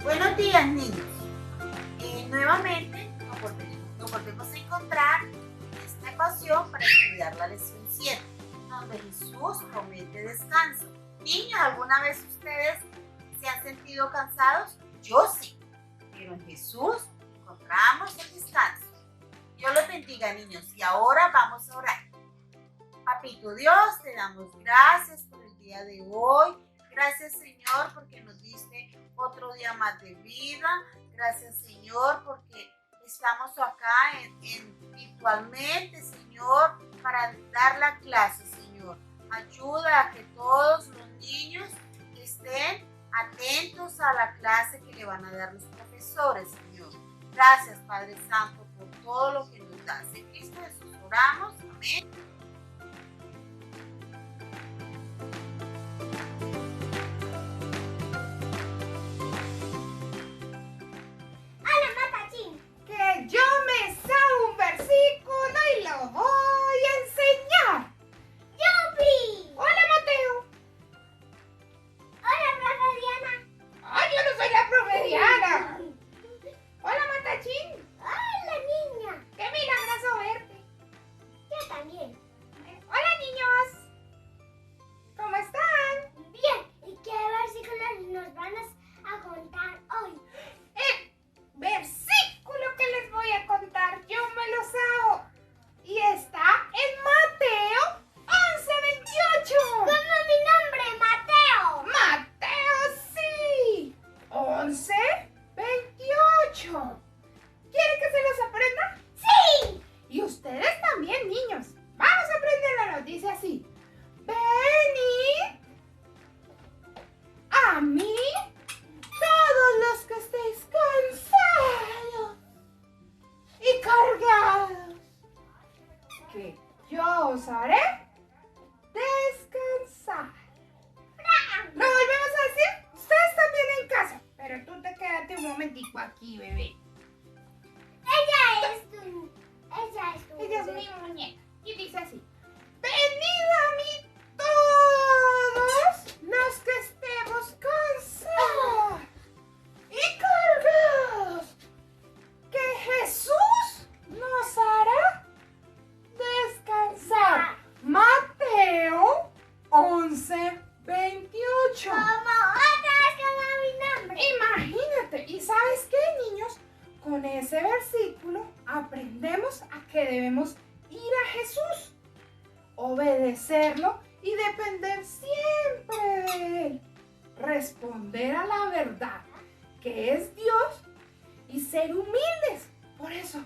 Buenos días, niños. Nuevamente nos volvemos a encontrar en esta ocasión para estudiar la lección 7, donde Jesús promete descanso. Niños, ¿alguna vez ustedes se han sentido cansados? Yo sí, pero en Jesús encontramos el descanso. Dios los bendiga, niños, y ahora vamos a orar. Papito Dios, te damos gracias por el día de hoy. Gracias, Señor, porque nos diste otro día más de vida. Gracias, Señor, porque estamos acá virtualmente, Señor, para dar la clase, Señor. Ayuda a que todos los niños estén atentos a la clase que le van a dar los profesores, Señor. Gracias, Padre Santo, por todo lo que nos das. En Cristo Jesús oramos. Amén. Yo me sé un versículo y lo voy a enseñar. ¡Yupi! Hola, Mateo. Hola, profe Diana. Ay, yo no soy la profe Diana. Hola, Matachín. Hola, niña. Qué milagroso verte. Yo también. Hola, niños. ¿Cómo están? Bien. ¿Y qué versículos nos van a contar hoy? El versículo que les voy a contar, yo me lo sé. Y está en Mateo 11:28. ¿Cómo mi nombre, Mateo? Mateo, sí. 11:28. ¿Quiere que se los aprenda? ¡Sí! Y ustedes también, niños. Vamos a aprenderla. Dice así: venid a mí todos los que estéis cansados y cargados, que yo os haré descansar. ¿Lo volvemos a decir? Ustedes también en casa. Pero tú te quédate un momentico aquí, bebé. Ella es tu Ella es mi muñeca. Y dice así: venid a mí todos los que estemos cansados y cargados, que Jesús nos hará descansar. Mateo 11:28. Otra vez como mi nombre. Imagínate. ¿Y sabes qué, niños? Con ese versículo aprendemos a que debemos ir a Jesús, obedecerlo y depender siempre de Él, responder a la verdad, que es Dios, y ser humildes. Por eso,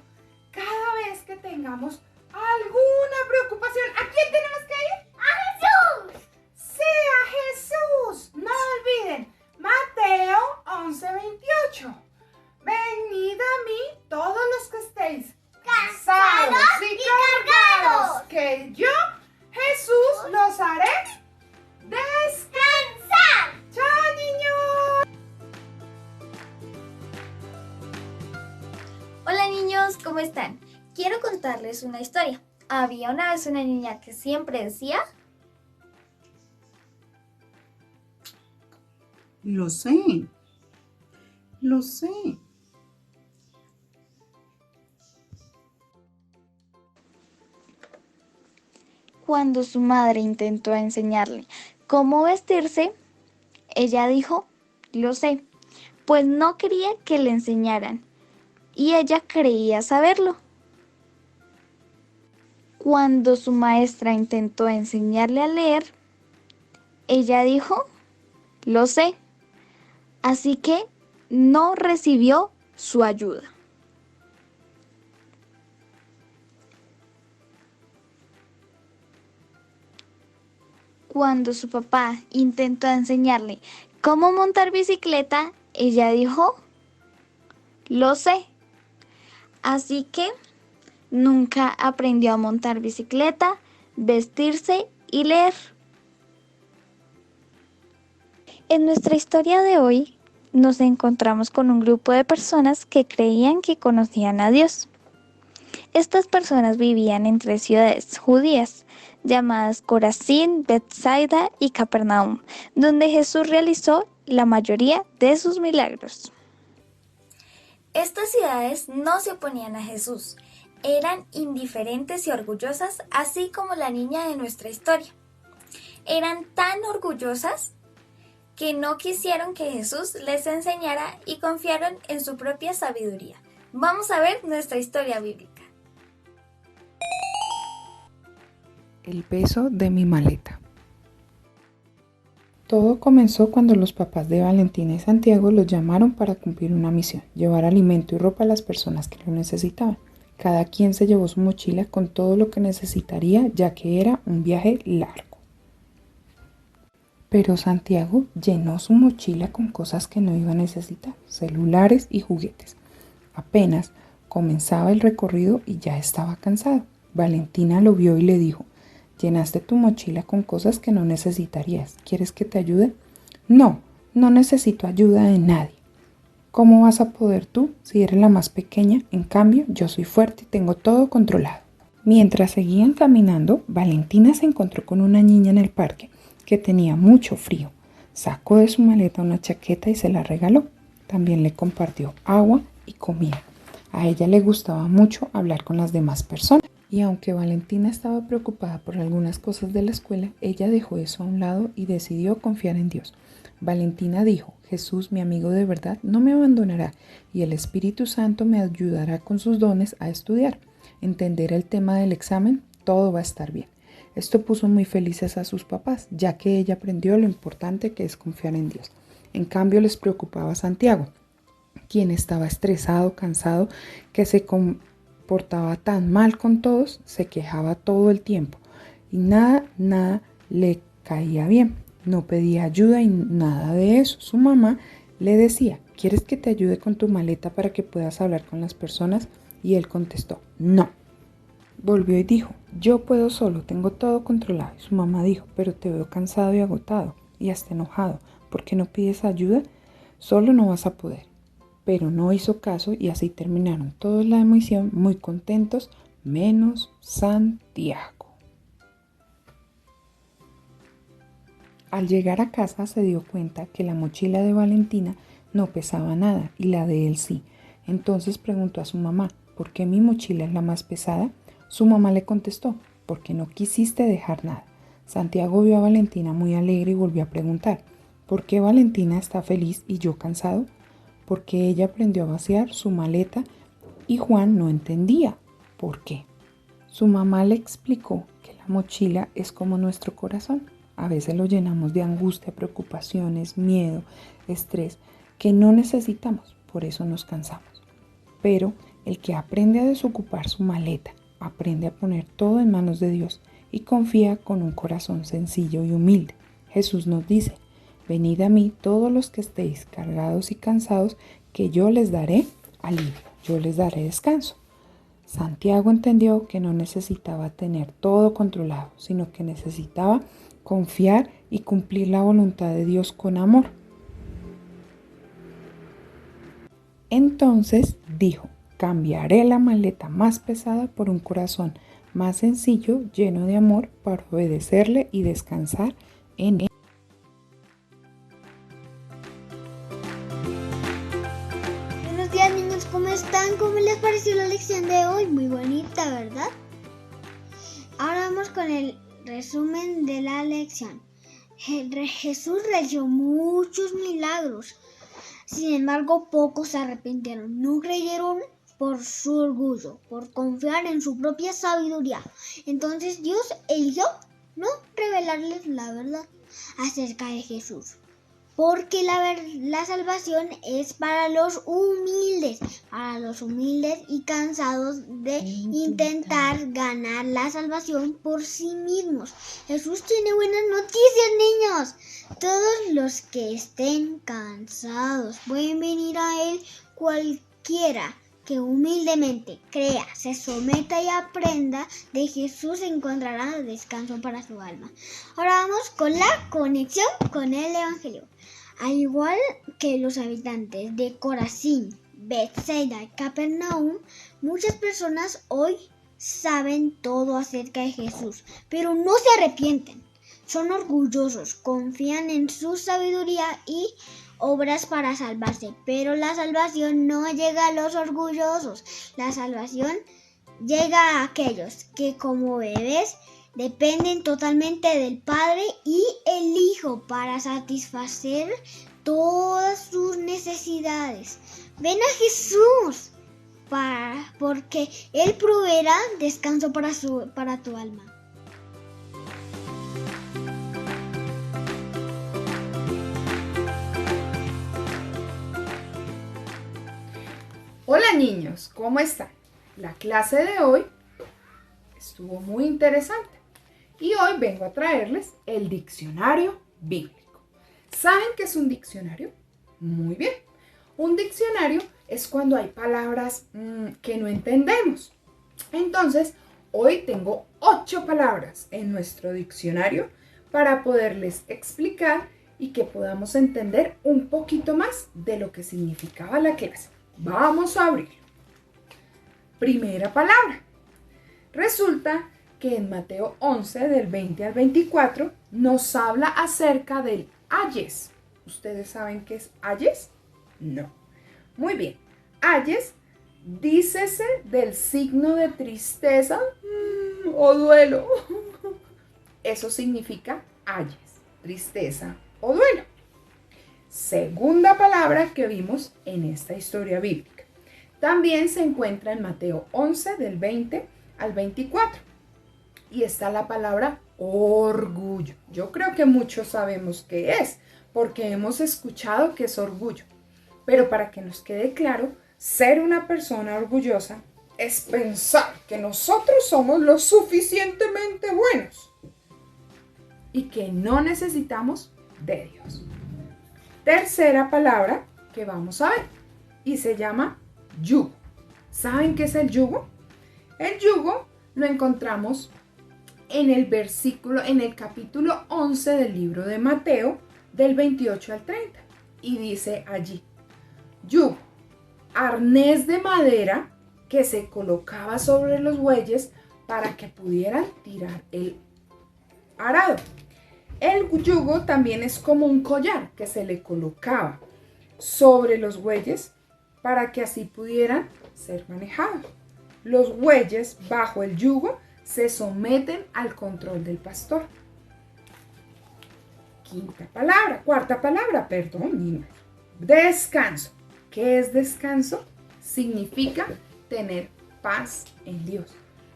cada vez que tengamos alguna preocupación, ¿a quién tenemos que ir? ¡A Jesús! ¡Sí, a Jesús! No olviden, Mateo 11:28. Venid a mí todos los que estéis cansados y cargados, que yo, Jesús, los haré descansar. ¡Chao, niños! Hola niños, ¿cómo están? Quiero contarles una historia. Había una vez una niña que siempre decía: Lo sé. Lo sé. Cuando su madre intentó enseñarle cómo vestirse, ella dijo: lo sé, pues no quería que le enseñaran, y ella creía saberlo. Cuando su maestra intentó enseñarle a leer, ella dijo: lo sé, así que no recibió su ayuda. Cuando su papá intentó enseñarle cómo montar bicicleta, ella dijo: lo sé, así que nunca aprendió a montar bicicleta, vestirse y leer. En nuestra historia de hoy nos encontramos con un grupo de personas que creían que conocían a Dios. Estas personas vivían en 3 ciudades judías llamadas Corazín, Betsaida y Capernaum, donde Jesús realizó la mayoría de sus milagros. Estas ciudades no se oponían a Jesús, eran indiferentes y orgullosas, así como la niña de nuestra historia. Eran tan orgullosas que no quisieron que Jesús les enseñara y confiaron en su propia sabiduría. Vamos a ver nuestra historia bíblica. El peso de mi maleta. Todo comenzó cuando los papás de Valentina y Santiago los llamaron para cumplir una misión, llevar alimento y ropa a las personas que lo necesitaban. Cada quien se llevó su mochila con todo lo que necesitaría, ya que era un viaje largo. Pero Santiago llenó su mochila con cosas que no iba a necesitar, celulares y juguetes. Apenas comenzaba el recorrido y ya estaba cansado. Valentina lo vio y le dijo: «Llenaste tu mochila con cosas que no necesitarías. ¿Quieres que te ayude?» «No, no necesito ayuda de nadie». «¿Cómo vas a poder tú si eres la más pequeña? En cambio, yo soy fuerte y tengo todo controlado». Mientras seguían caminando, Valentina se encontró con una niña en el parque que tenía mucho frío. Sacó de su maleta una chaqueta y se la regaló. También le compartió agua y comida. A ella le gustaba mucho hablar con las demás personas. Y aunque Valentina estaba preocupada por algunas cosas de la escuela, ella dejó eso a un lado y decidió confiar en Dios. Valentina dijo: «Jesús, mi amigo de verdad, no me abandonará y el Espíritu Santo me ayudará con sus dones a estudiar. Entender el tema del examen, todo va a estar bien». Esto puso muy felices a sus papás, ya que ella aprendió lo importante que es confiar en Dios. En cambio, les preocupaba a Santiago, quien estaba estresado, cansado, que se comportaba tan mal con todos, se quejaba todo el tiempo y nada le caía bien. No pedía ayuda y nada de eso. Su mamá le decía: «¿Quieres que te ayude con tu maleta para que puedas hablar con las personas?» Y él contestó: «No». Volvió y dijo: «Yo puedo solo, tengo todo controlado». Y su mamá dijo: «Pero te veo cansado y agotado y hasta enojado. ¿Por qué no pides ayuda? Solo no vas a poder». Pero no hizo caso y así terminaron todos la misión muy contentos, menos Santiago. Al llegar a casa se dio cuenta que la mochila de Valentina no pesaba nada y la de él sí. Entonces preguntó a su mamá: «¿Por qué mi mochila es la más pesada?». Su mamá le contestó: «Porque no quisiste dejar nada». Santiago vio a Valentina muy alegre y volvió a preguntar: «¿Por qué Valentina está feliz y yo cansado?». Porque ella aprendió a vaciar su maleta y Juan no entendía por qué. Su mamá le explicó que la mochila es como nuestro corazón. A veces lo llenamos de angustia, preocupaciones, miedo, estrés que no necesitamos, por eso nos cansamos. Pero el que aprende a desocupar su maleta, aprende a poner todo en manos de Dios y confía con un corazón sencillo y humilde. Jesús nos dice: «Venid a mí todos los que estéis cargados y cansados, que yo les daré alivio, yo les daré descanso». Santiago entendió que no necesitaba tener todo controlado, sino que necesitaba confiar y cumplir la voluntad de Dios con amor. Entonces dijo: «Cambiaré la maleta más pesada por un corazón más sencillo, lleno de amor, para obedecerle y descansar en él». Buenos días, niños, ¿cómo están? ¿Cómo les pareció la lección de hoy? Muy bonita, ¿verdad? Ahora vamos con el resumen de la lección. Jesús realizó muchos milagros. Sin embargo, pocos se arrepintieron. No creyeron por su orgullo, por confiar en su propia sabiduría. Entonces Dios eligió no revelarles la verdad acerca de Jesús. Porque la salvación es para los humildes y cansados de intentar ganar la salvación por sí mismos. Jesús tiene buenas noticias, niños. Todos los que estén cansados pueden venir a Él. Cualquiera que humildemente crea, se someta y aprenda de Jesús encontrará descanso para su alma. Ahora vamos con la conexión con el Evangelio. Al igual que los habitantes de Corazín, Betsaida y Capernaum, muchas personas hoy saben todo acerca de Jesús, pero no se arrepienten. Son orgullosos, confían en su sabiduría y obras para salvarse, pero la salvación no llega a los orgullosos. La salvación llega a aquellos que como bebés dependen totalmente del Padre y el Hijo para satisfacer todas sus necesidades. Ven a Jesús porque Él proveerá descanso para tu alma. Hola niños, ¿cómo están? La clase de hoy estuvo muy interesante y hoy vengo a traerles el diccionario bíblico. ¿Saben qué es un diccionario? Muy bien. Un diccionario es cuando hay palabras que no entendemos. Entonces, hoy tengo 8 palabras en nuestro diccionario para poderles explicar y que podamos entender un poquito más de lo que significaba la clase. Vamos a abrirlo. Primera palabra. Resulta que en Mateo 11, del 20 al 24, nos habla acerca del ayes. ¿Ustedes saben qué es ayes? No. Muy bien. Ayes, dícese del signo de tristeza o duelo. Eso significa ayes, tristeza o duelo. Segunda palabra que vimos en esta historia bíblica. También se encuentra en Mateo 11, del 20 al 24. Y está la palabra orgullo. Yo creo que muchos sabemos qué es, porque hemos escuchado que es orgullo. Pero para que nos quede claro, ser una persona orgullosa es pensar que nosotros somos lo suficientemente buenos y que no necesitamos de Dios. Tercera palabra que vamos a ver y se llama yugo. ¿Saben qué es el yugo? El yugo lo encontramos en el capítulo 11 del libro de Mateo, del 28 al 30. Y dice allí, yugo, arnés de madera que se colocaba sobre los bueyes para que pudieran tirar el arado. El yugo también es como un collar que se le colocaba sobre los bueyes para que así pudieran ser manejados. Los bueyes bajo el yugo se someten al control del pastor. Cuarta palabra, niños. Descanso. ¿Qué es descanso? Significa tener paz en Dios.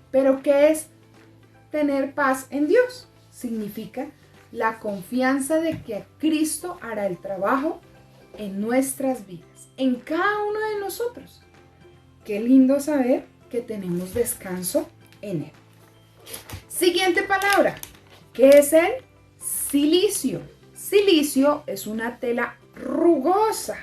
¿Pero qué es tener paz en Dios? Significa la confianza de que Cristo hará el trabajo en nuestras vidas, en cada uno de nosotros. Qué lindo saber que tenemos descanso en Él. Siguiente palabra, ¿qué es el cilicio? Cilicio es una tela rugosa,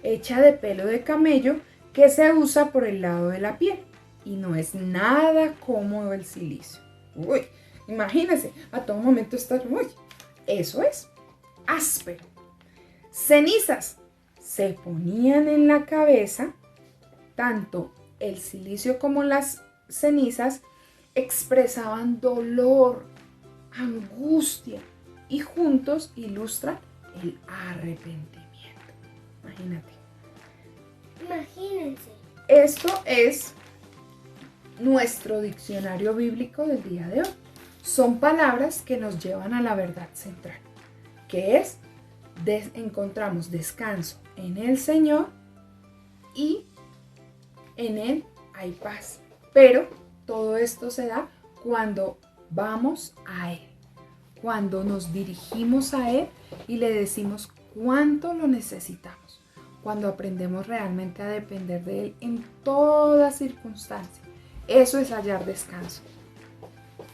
hecha de pelo de camello que se usa por el lado de la piel y no es nada cómodo el cilicio. Uy, imagínense, a todo momento estar, eso es áspero. Cenizas se ponían en la cabeza, tanto el cilicio como las cenizas expresaban dolor, angustia y juntos ilustran el arrepentimiento. Imagínense. Esto es nuestro diccionario bíblico del día de hoy. Son palabras que nos llevan a la verdad central, que es, encontramos descanso en el Señor y en Él hay paz. Pero todo esto se da cuando vamos a Él, cuando nos dirigimos a Él y le decimos cuánto lo necesitamos, cuando aprendemos realmente a depender de Él en toda circunstancia. Eso es hallar descanso.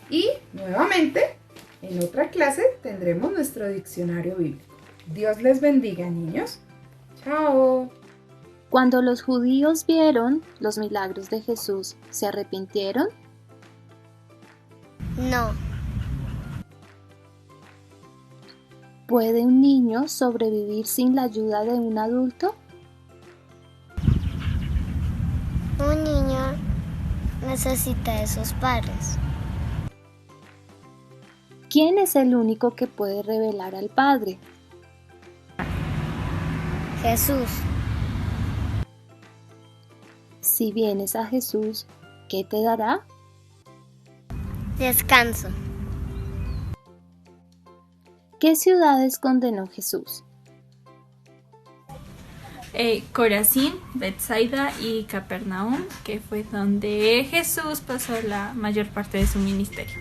Y nuevamente, en otra clase tendremos nuestro diccionario bíblico. Dios les bendiga, niños. Chao. Cuando los judíos vieron los milagros de Jesús, ¿se arrepintieron? No. ¿Puede un niño sobrevivir sin la ayuda de un adulto? Un niño necesita de sus padres. ¿Quién es el único que puede revelar al Padre? Jesús. Si vienes a Jesús, ¿qué te dará? Descanso. ¿Qué ciudades condenó Jesús? Corazín, Betsaida y Capernaum, que fue donde Jesús pasó la mayor parte de su ministerio.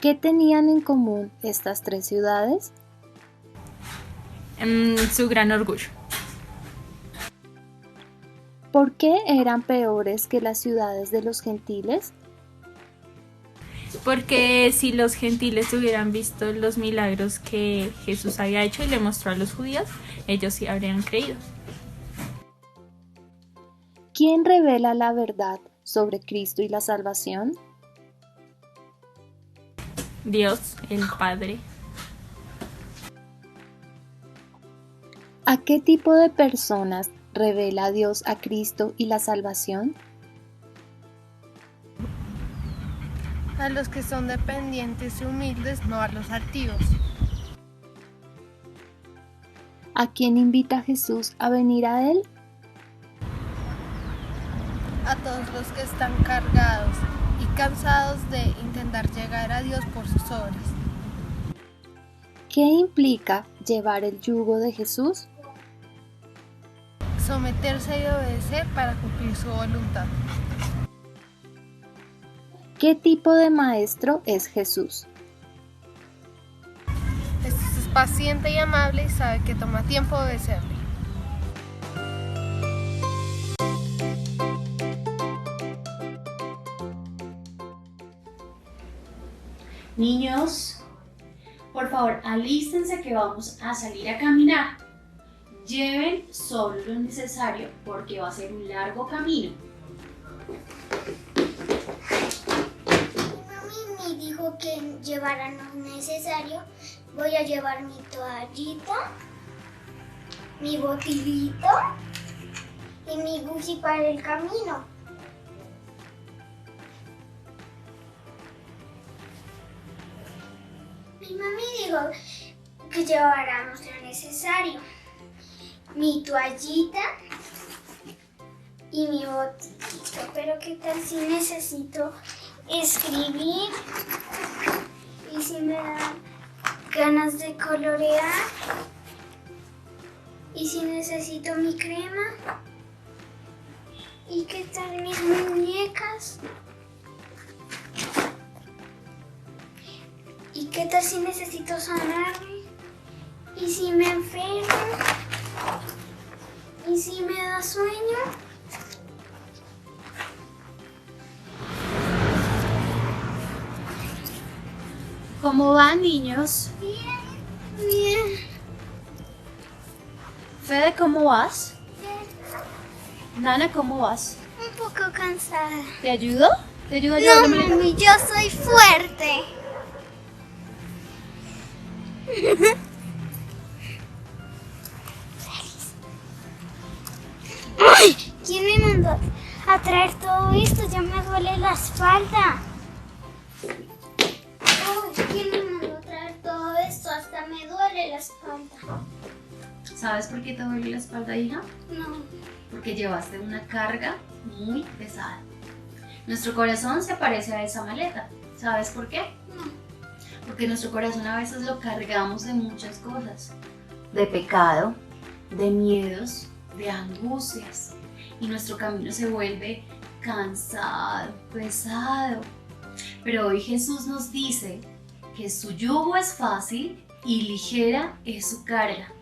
¿Qué tenían en común estas 3 ciudades? Su gran orgullo. ¿Por qué eran peores que las ciudades de los gentiles? Porque si los gentiles hubieran visto los milagros que Jesús había hecho y le mostró a los judíos, ellos sí habrían creído. ¿Quién revela la verdad sobre Cristo y la salvación? Dios, el Padre. ¿A qué tipo de personas revela Dios a Cristo y la salvación? A los que son dependientes y humildes, no a los altivos. ¿A quién invita Jesús a venir a Él? A todos los que están cargados y cansados de intentar llegar a Dios por sus obras. ¿Qué implica llevar el yugo de Jesús? Someterse y obedecer para cumplir su voluntad. ¿Qué tipo de maestro es Jesús? Jesús es paciente y amable y sabe que toma tiempo obedecerle. Niños, por favor, alístense que vamos a salir a caminar. Lleven solo lo necesario porque va a ser un largo camino. Mami me dijo que llevara lo necesario. Voy a llevar mi toallita, mi botilito y mi gusi para el camino. Mi mami dijo que lleváramos lo necesario. Mi toallita y mi botilito. Pero ¿qué tal si necesito escribir? ¿Y si me dan ganas de colorear? ¿Y si necesito mi crema? ¿Y qué tal mis muñecas? ¿Y qué tal si necesito sanarme? ¿Y si me enfermo? ¿Y si me da sueño? ¿Cómo van, niños? Bien, bien. Fede, ¿cómo vas? Nana, ¿cómo vas? Un poco cansada. ¿Te ayudo? ¿Te ayudo a llevar la No, maleta? mami, yo soy fuerte. ¡Ay! ¿Quién me mandó a traer todo esto? Ya me duele la espalda. Ay, ¿quién me mandó a traer todo esto? Hasta me duele la espalda. ¿Sabes por qué te duele la espalda, hija? No. Porque llevaste una carga muy pesada. Nuestro corazón se parece a esa maleta. ¿Sabes por qué? No. Porque nuestro corazón a veces lo cargamos de muchas cosas. De pecado, de miedos, de angustias. Y nuestro camino se vuelve cansado, pesado. Pero hoy Jesús nos dice que su yugo es fácil y ligera es su carga.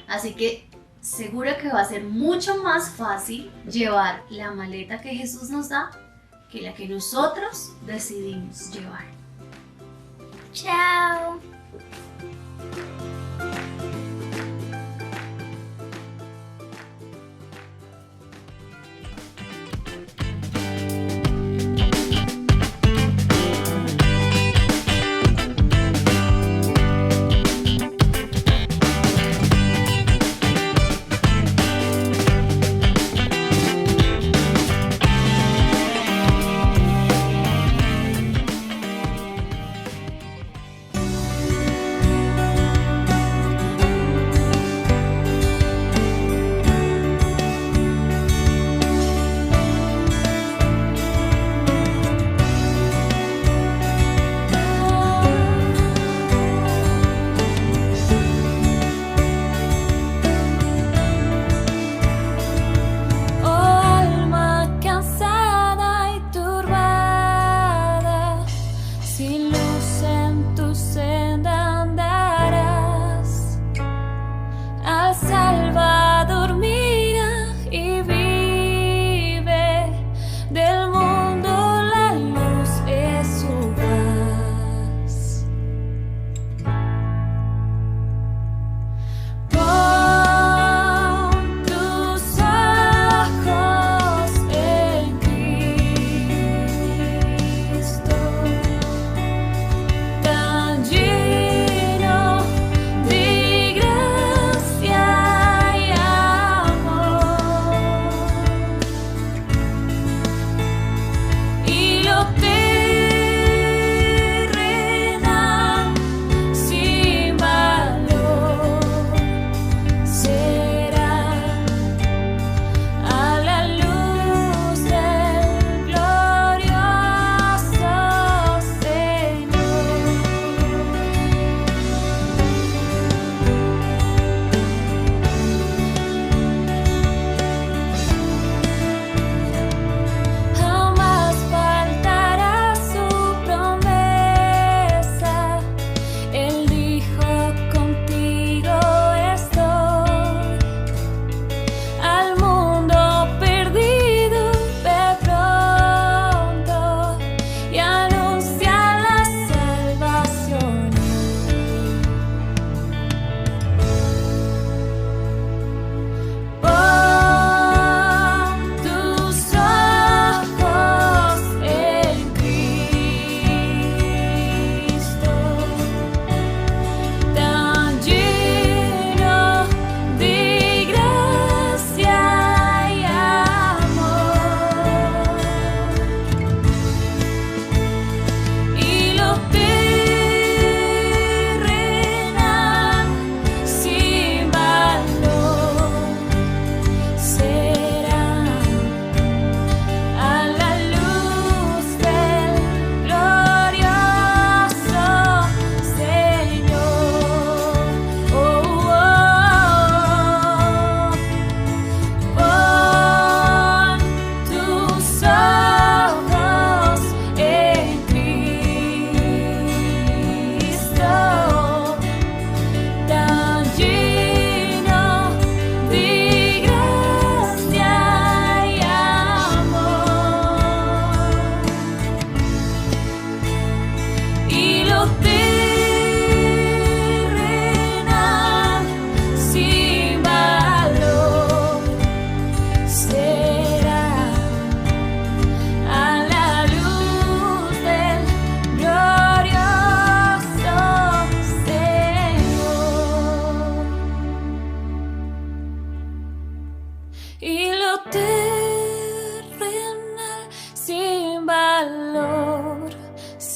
Así que seguro que va a ser mucho más fácil llevar la maleta que Jesús nos da que la que nosotros decidimos llevar. Chao.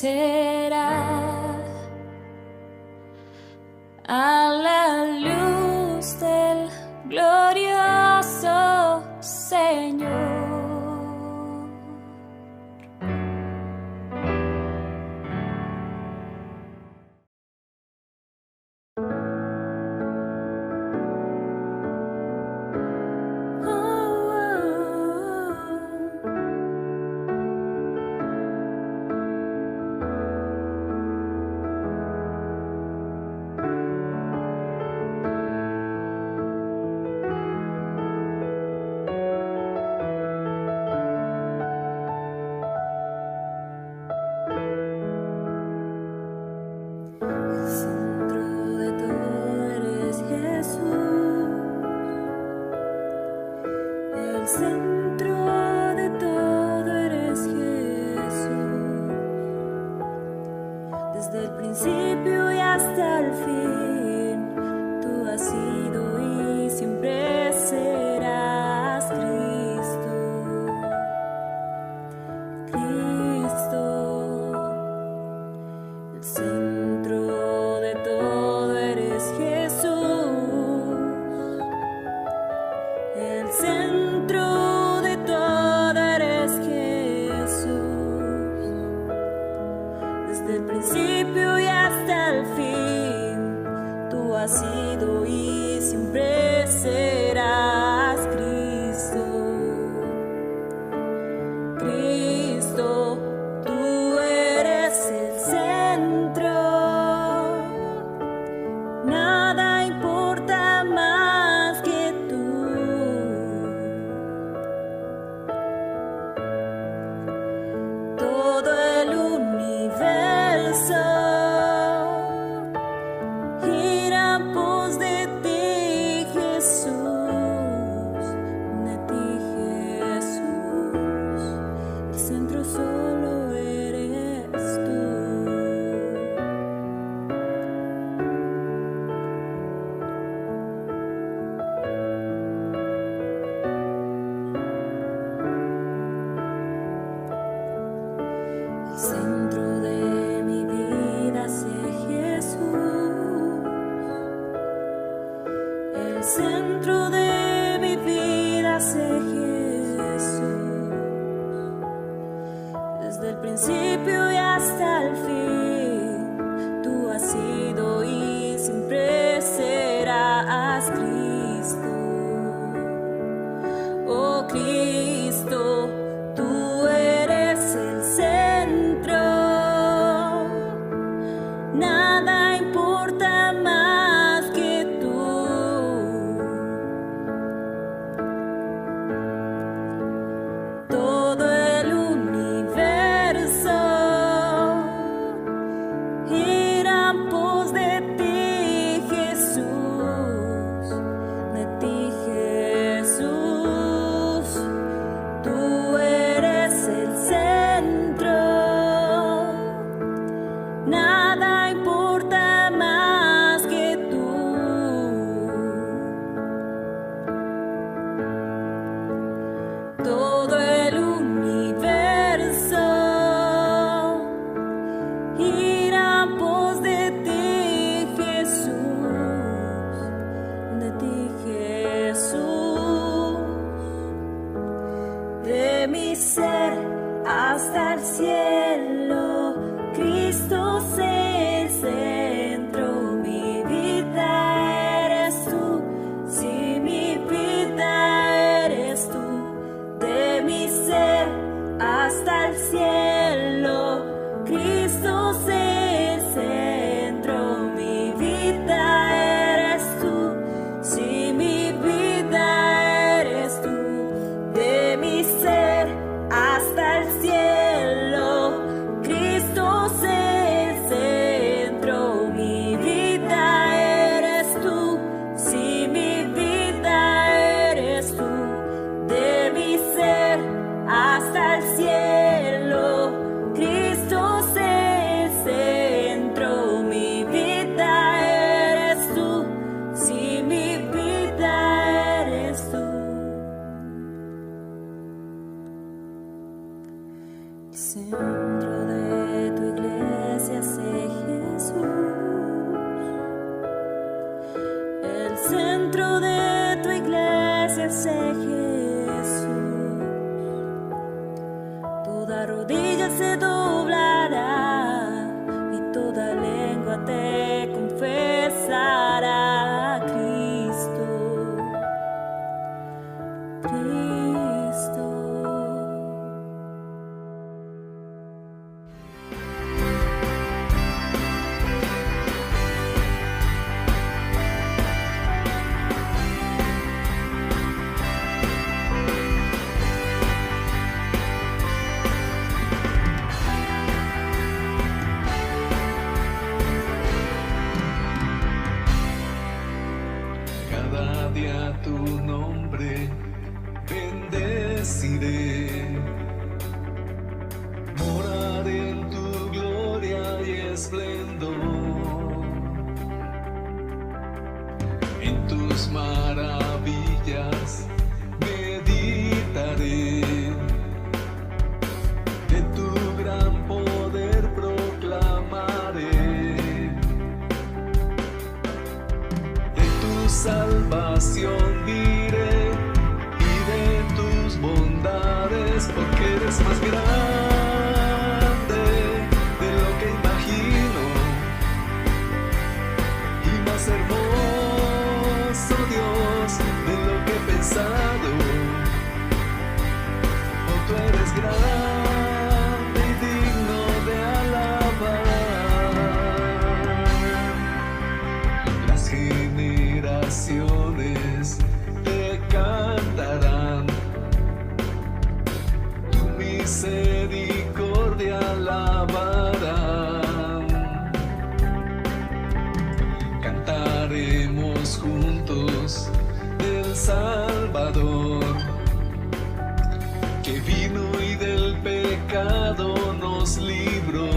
será a la luz del glorioso Señor. El centro de todo eres Jesús. Desde el principio y hasta el fin, tú has sido y siempre serás Cristo. Cristo, el centro de todo eres Jesús. El centro de todo eres Jesús. Desde el principio y hasta el fin, tú has sido y siempre serás Cristo. Cristo, tú eres el centro. Nada importa más que tú. Todo el universo gira en pos de ti, Jesús, de ti, Jesús. El centro solo eres tú. El centro de mi vida sé Jesús. El centro de mi vida sé Jesús. Desde el principio y hasta el fin, tú has sido y siempre serás Cristo. Oh Cristo, tú eres el centro. Nada importa más que tú. Todo el universo gira en pos de ti, Jesús, de ti, Jesús. Tú eres el centro. Nada importa más que tú. Todo el universo gira en pos de ti, Jesús, de ti, Jesús. De mi ser hasta el cielo, Cristo es el centro. Mi vida eres tú, sí, mi vida eres tú. De mi ser hasta el cielo, Cristo es el centro. Mi vida eres tú, sí, mi vida eres tú. De mi ser hasta el cielo, Cristo es el centro. Mi vida eres tú, sí, mi vida eres tú. De mi ser hasta el cielo, Cristo es el centro. Mi vida eres tú, sí, mi vida eres tú. El centro de tu iglesia se hace Jesús. El centro de tu iglesia se Jesús. Toda rodilla se doblará y toda lengua te confesará. Cristo, Cristo. Cada día tu nombre bendeciré, moraré en tu gloria y esplendor, en tus maravillas meditaré, de tu gran poder proclamaré, de tu salvación diré y de tus bondades, porque eres más grande de lo que imagino y más hermoso, Dios, de lo que he pensado. Oh, tú eres grande y digno de alabar. Las generaciones te cantarán, tu misericordia alabarán. Cantaremos juntos del Salvador, que vino y del pecado nos libró.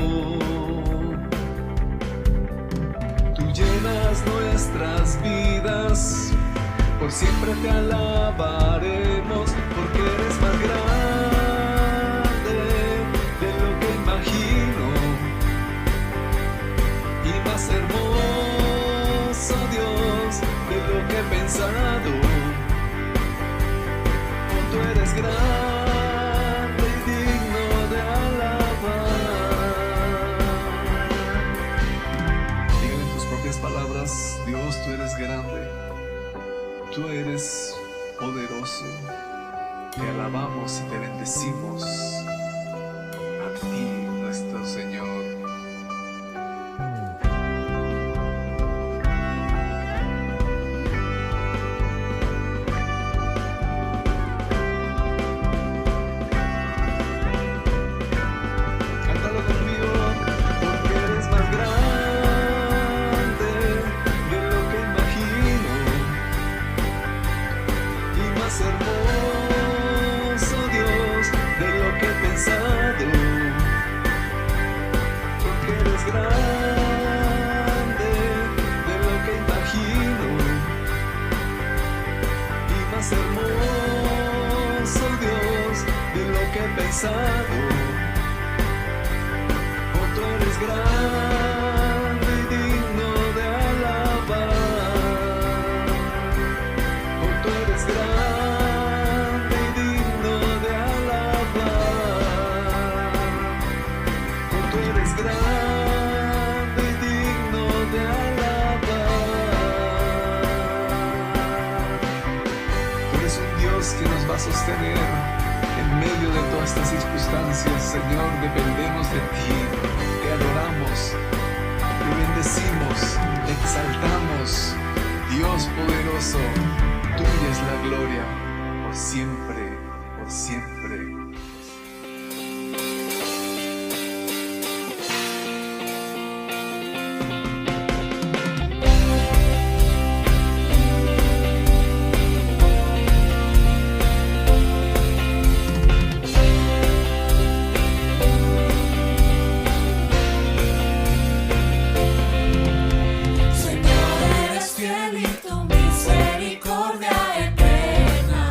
Tú llenas nuestras vidas, por siempre te alabaremos, porque eres más grande de lo que imagino y más hermoso, Dios, de lo que he pensado. Oh, tú eres grande y digno de alabar. Digan en tus propias palabras: Dios, tú eres grande, tú eres poderoso. Te alabamos y te bendecimos a ti, nuestro Señor. Cántalo conmigo, porque eres más grande de lo que imagino y más hermoso, Dios, de lo que he pensado, porque eres grande de lo que imagino y más hermoso, Dios, de lo que he pensado. Oh, tú eres grande y digno de alabar. Oh, tú eres grande y digno de alabar. Oh, tú eres grande y digno de alabar. Tú eres un Dios que nos va a sostener en medio de todas estas circunstancias. Señor, dependemos de ti, te adoramos, te bendecimos, te exaltamos. Dios poderoso, tuya es la gloria, por siempre, por siempre. Señor, eres fiel y tu misericordia eterna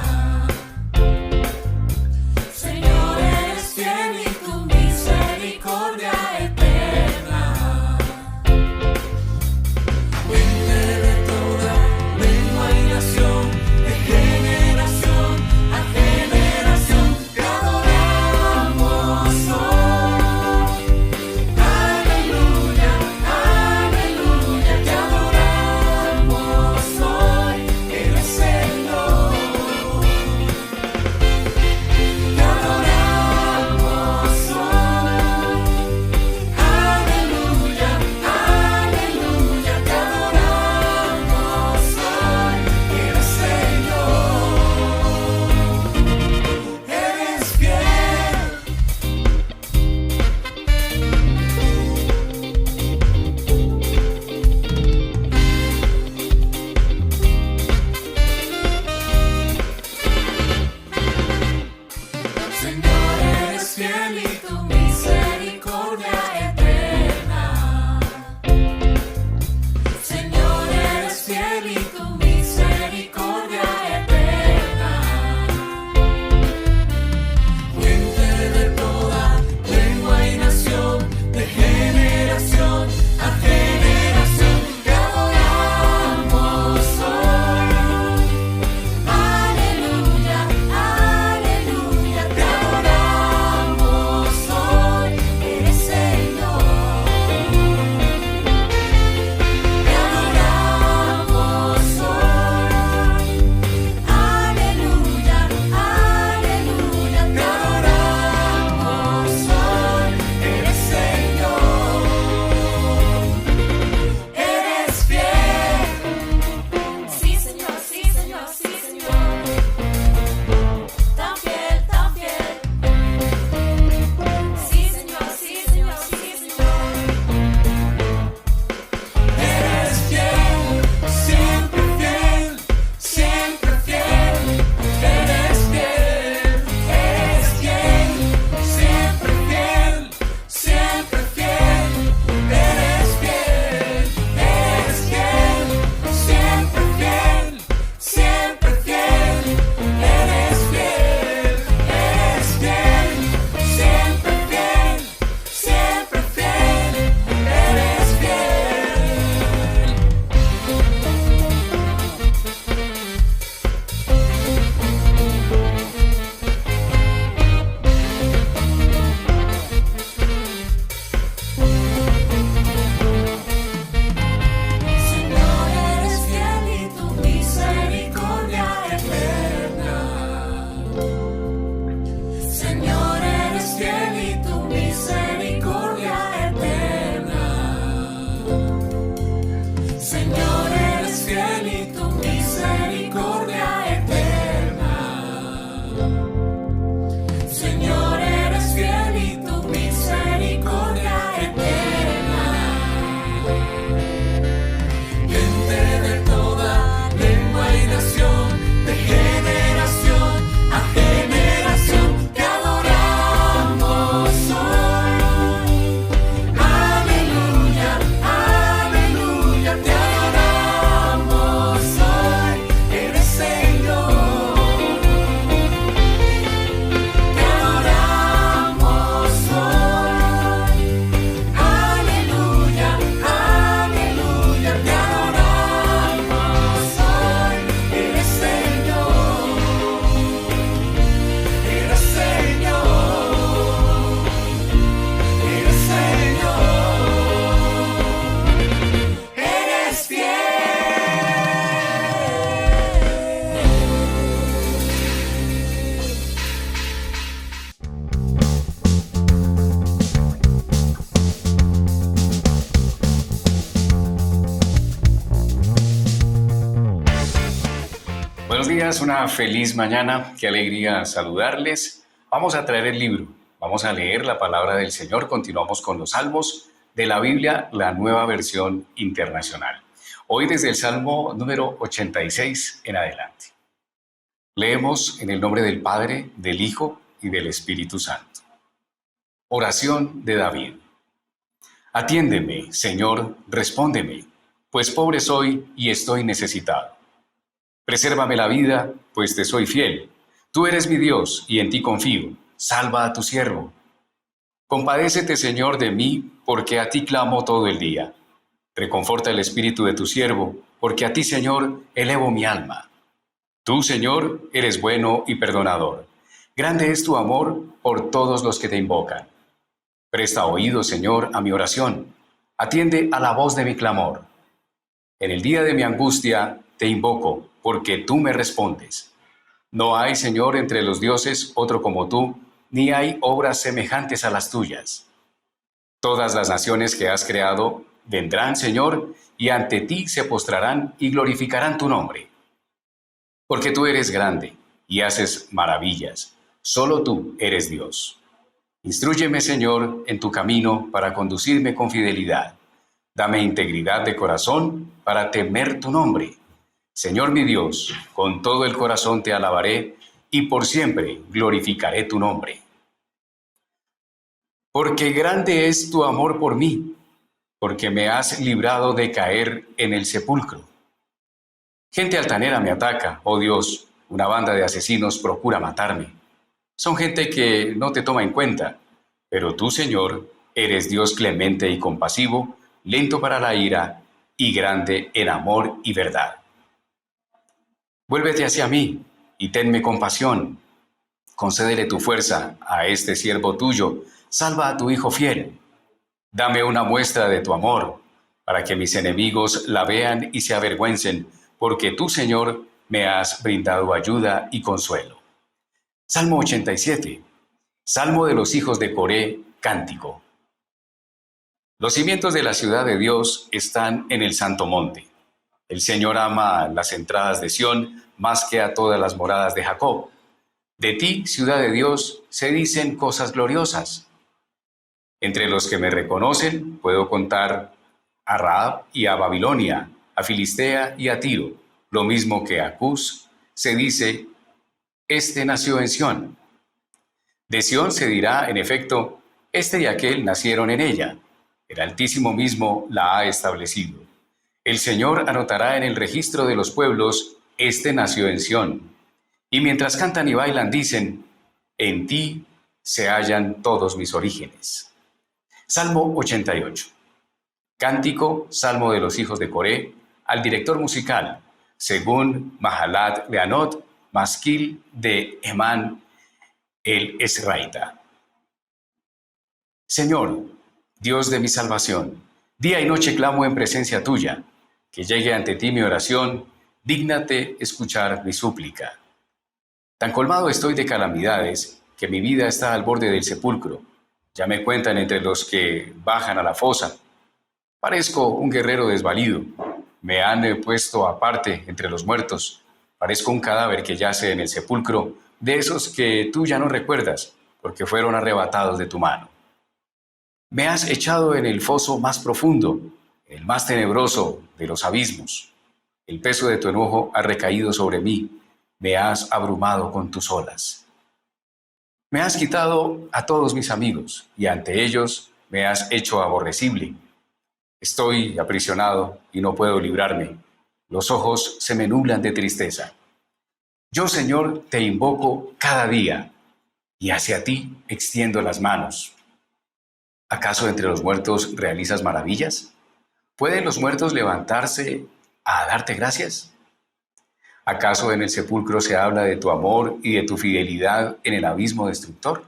días, una feliz mañana, qué alegría saludarles. Vamos a traer el libro, vamos a leer la palabra del Señor, continuamos con los salmos de la Biblia, la nueva versión internacional. Hoy desde el Salmo número 86 en adelante. Leemos en el nombre del Padre, del Hijo y del Espíritu Santo. Oración de David. Atiéndeme, Señor, respóndeme, pues pobre soy y estoy necesitado. Presérvame la vida, pues te soy fiel. Tú eres mi Dios y en ti confío. Salva a tu siervo. Compadécete, Señor, de mí, porque a ti clamo todo el día. Reconforta el espíritu de tu siervo, porque a ti, Señor, elevo mi alma. Tú, Señor, eres bueno y perdonador. Grande es tu amor por todos los que te invocan. Presta oído, Señor, a mi oración. Atiende a la voz de mi clamor. En el día de mi angustia te invoco, porque tú me respondes. No hay, Señor, entre los dioses otro como tú, ni hay obras semejantes a las tuyas. Todas las naciones que has creado vendrán, Señor, y ante ti se postrarán y glorificarán tu nombre. Porque tú eres grande y haces maravillas. Solo tú eres Dios. Instrúyeme, Señor, en tu camino para conducirme con fidelidad. Dame integridad de corazón para temer tu nombre. Señor mi Dios, con todo el corazón te alabaré y por siempre glorificaré tu nombre. Porque grande es tu amor por mí, porque me has librado de caer en el sepulcro. Gente altanera me ataca, oh Dios, una banda de asesinos procura matarme. Son gente que no te toma en cuenta, pero tú, Señor, eres Dios clemente y compasivo, lento para la ira y grande en amor y verdad. Vuélvete hacia mí y tenme compasión. Concédele tu fuerza a este siervo tuyo. Salva a tu hijo fiel. Dame una muestra de tu amor, para que mis enemigos la vean y se avergüencen, porque tú, Señor, me has brindado ayuda y consuelo. Salmo 87. Salmo de los hijos de Coré, cántico. Los cimientos de la ciudad de Dios están en el santo monte. El Señor ama las entradas de Sión más que a todas las moradas de Jacob. De ti, ciudad de Dios, se dicen cosas gloriosas. Entre los que me reconocen, puedo contar a Rahab y a Babilonia, a Filistea y a Tiro. Lo mismo que a Cus, se dice, este nació en Sión. De Sión se dirá, en efecto, este y aquel nacieron en ella. El Altísimo mismo la ha establecido. El Señor anotará en el registro de los pueblos, este nació en Sión. Y mientras cantan y bailan dicen, en ti se hallan todos mis orígenes. Salmo 88. Cántico, Salmo de los hijos de Coré, al director musical, según Mahalat Leanot, Masquil de Emán el Esraita. Señor, Dios de mi salvación, día y noche clamo en presencia tuya. Que llegue ante ti mi oración, dígnate escuchar mi súplica. Tan colmado estoy de calamidades, que mi vida está al borde del sepulcro. Ya me cuentan entre los que bajan a la fosa. Parezco un guerrero desvalido. Me han puesto aparte entre los muertos. Parezco un cadáver que yace en el sepulcro, de esos que tú ya no recuerdas, porque fueron arrebatados de tu mano. Me has echado en el foso más profundo, el más tenebroso de los abismos. El peso de tu enojo ha recaído sobre mí, me has abrumado con tus olas. Me has quitado a todos mis amigos, y ante ellos me has hecho aborrecible. Estoy aprisionado y no puedo librarme. Los ojos se me nublan de tristeza. Yo, Señor, te invoco cada día, y hacia ti extiendo las manos. ¿Acaso entre los muertos realizas maravillas? ¿Pueden los muertos levantarse a darte gracias? ¿Acaso en el sepulcro se habla de tu amor y de tu fidelidad en el abismo destructor?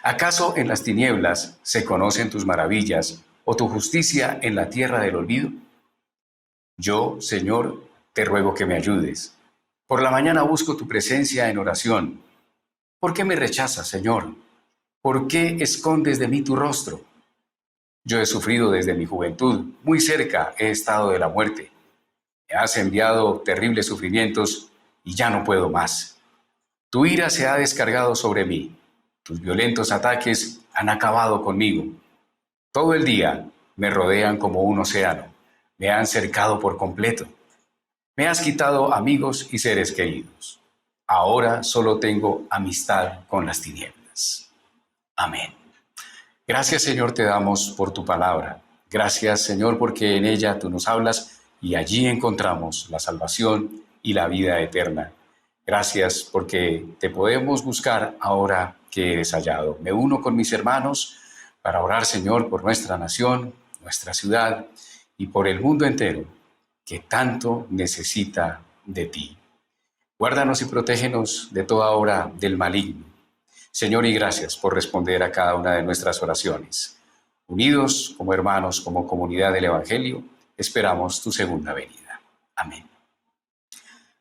¿Acaso en las tinieblas se conocen tus maravillas o tu justicia en la tierra del olvido? Yo, Señor, te ruego que me ayudes. Por la mañana busco tu presencia en oración. ¿Por qué me rechazas, Señor? ¿Por qué escondes de mí tu rostro? Yo he sufrido desde mi juventud, muy cerca he estado de la muerte. Me has enviado terribles sufrimientos y ya no puedo más. Tu ira se ha descargado sobre mí. Tus violentos ataques han acabado conmigo. Todo el día me rodean como un océano. Me han cercado por completo. Me has quitado amigos y seres queridos. Ahora solo tengo amistad con las tinieblas. Amén. Gracias, Señor, te damos por tu palabra. Gracias, Señor, porque en ella tú nos hablas y allí encontramos la salvación y la vida eterna. Gracias porque te podemos buscar ahora que eres hallado. Me uno con mis hermanos para orar, Señor, por nuestra nación, nuestra ciudad y por el mundo entero que tanto necesita de ti. Guárdanos y protégenos de toda obra del maligno. Señor, y gracias por responder a cada una de nuestras oraciones. Unidos como hermanos, como comunidad del Evangelio, esperamos tu segunda venida. Amén.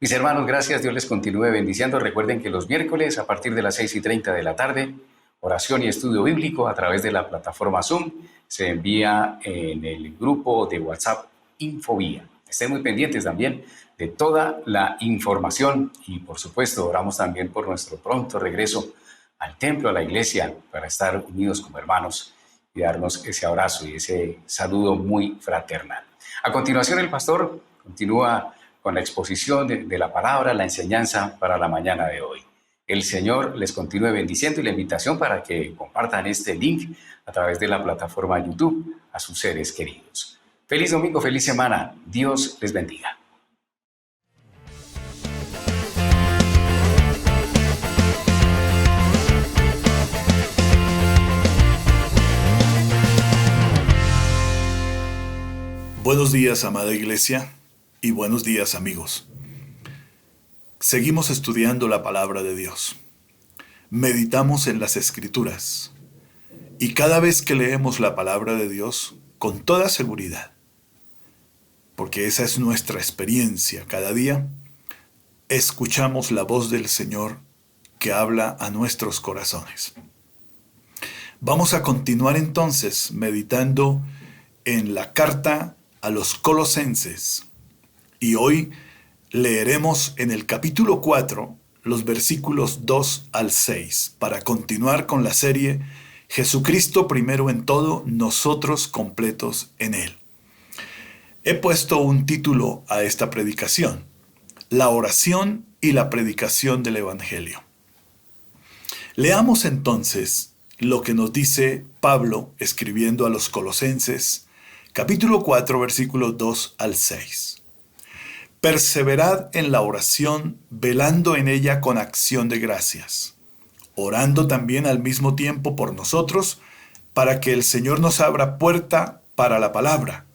Mis hermanos, gracias. Dios les continúe bendiciendo. Recuerden que los miércoles a partir de las 6:30 de la tarde, oración y estudio bíblico a través de la plataforma Zoom se envía en el grupo de WhatsApp Infovía. Estén muy pendientes también de toda la información y, por supuesto, oramos también por nuestro pronto regreso al templo, a la iglesia, para estar unidos como hermanos y darnos ese abrazo y ese saludo muy fraternal. A continuación, el pastor continúa con la exposición de la palabra, la enseñanza para la mañana de hoy. El Señor les continúe bendiciendo y la invitación para que compartan este link a través de la plataforma YouTube a sus seres queridos. Feliz domingo, feliz semana. Dios les bendiga. Buenos días, amada iglesia, y buenos días, amigos. Seguimos estudiando la palabra de Dios. Meditamos en las Escrituras. Y cada vez que leemos la palabra de Dios, con toda seguridad, porque esa es nuestra experiencia cada día, escuchamos la voz del Señor que habla a nuestros corazones. Vamos a continuar entonces meditando en la carta a los Colosenses. Y hoy leeremos en el capítulo 4 los versículos 2 al 6 para continuar con la serie Jesucristo primero en todo, nosotros completos en Él. He puesto un título a esta predicación: La oración y la predicación del Evangelio. Leamos entonces lo que nos dice Pablo escribiendo a los Colosenses, capítulo 4, versículos 2 al 6. Perseverad en la oración, velando en ella con acción de gracias, orando también al mismo tiempo por nosotros, para que el Señor nos abra puerta para la palabra,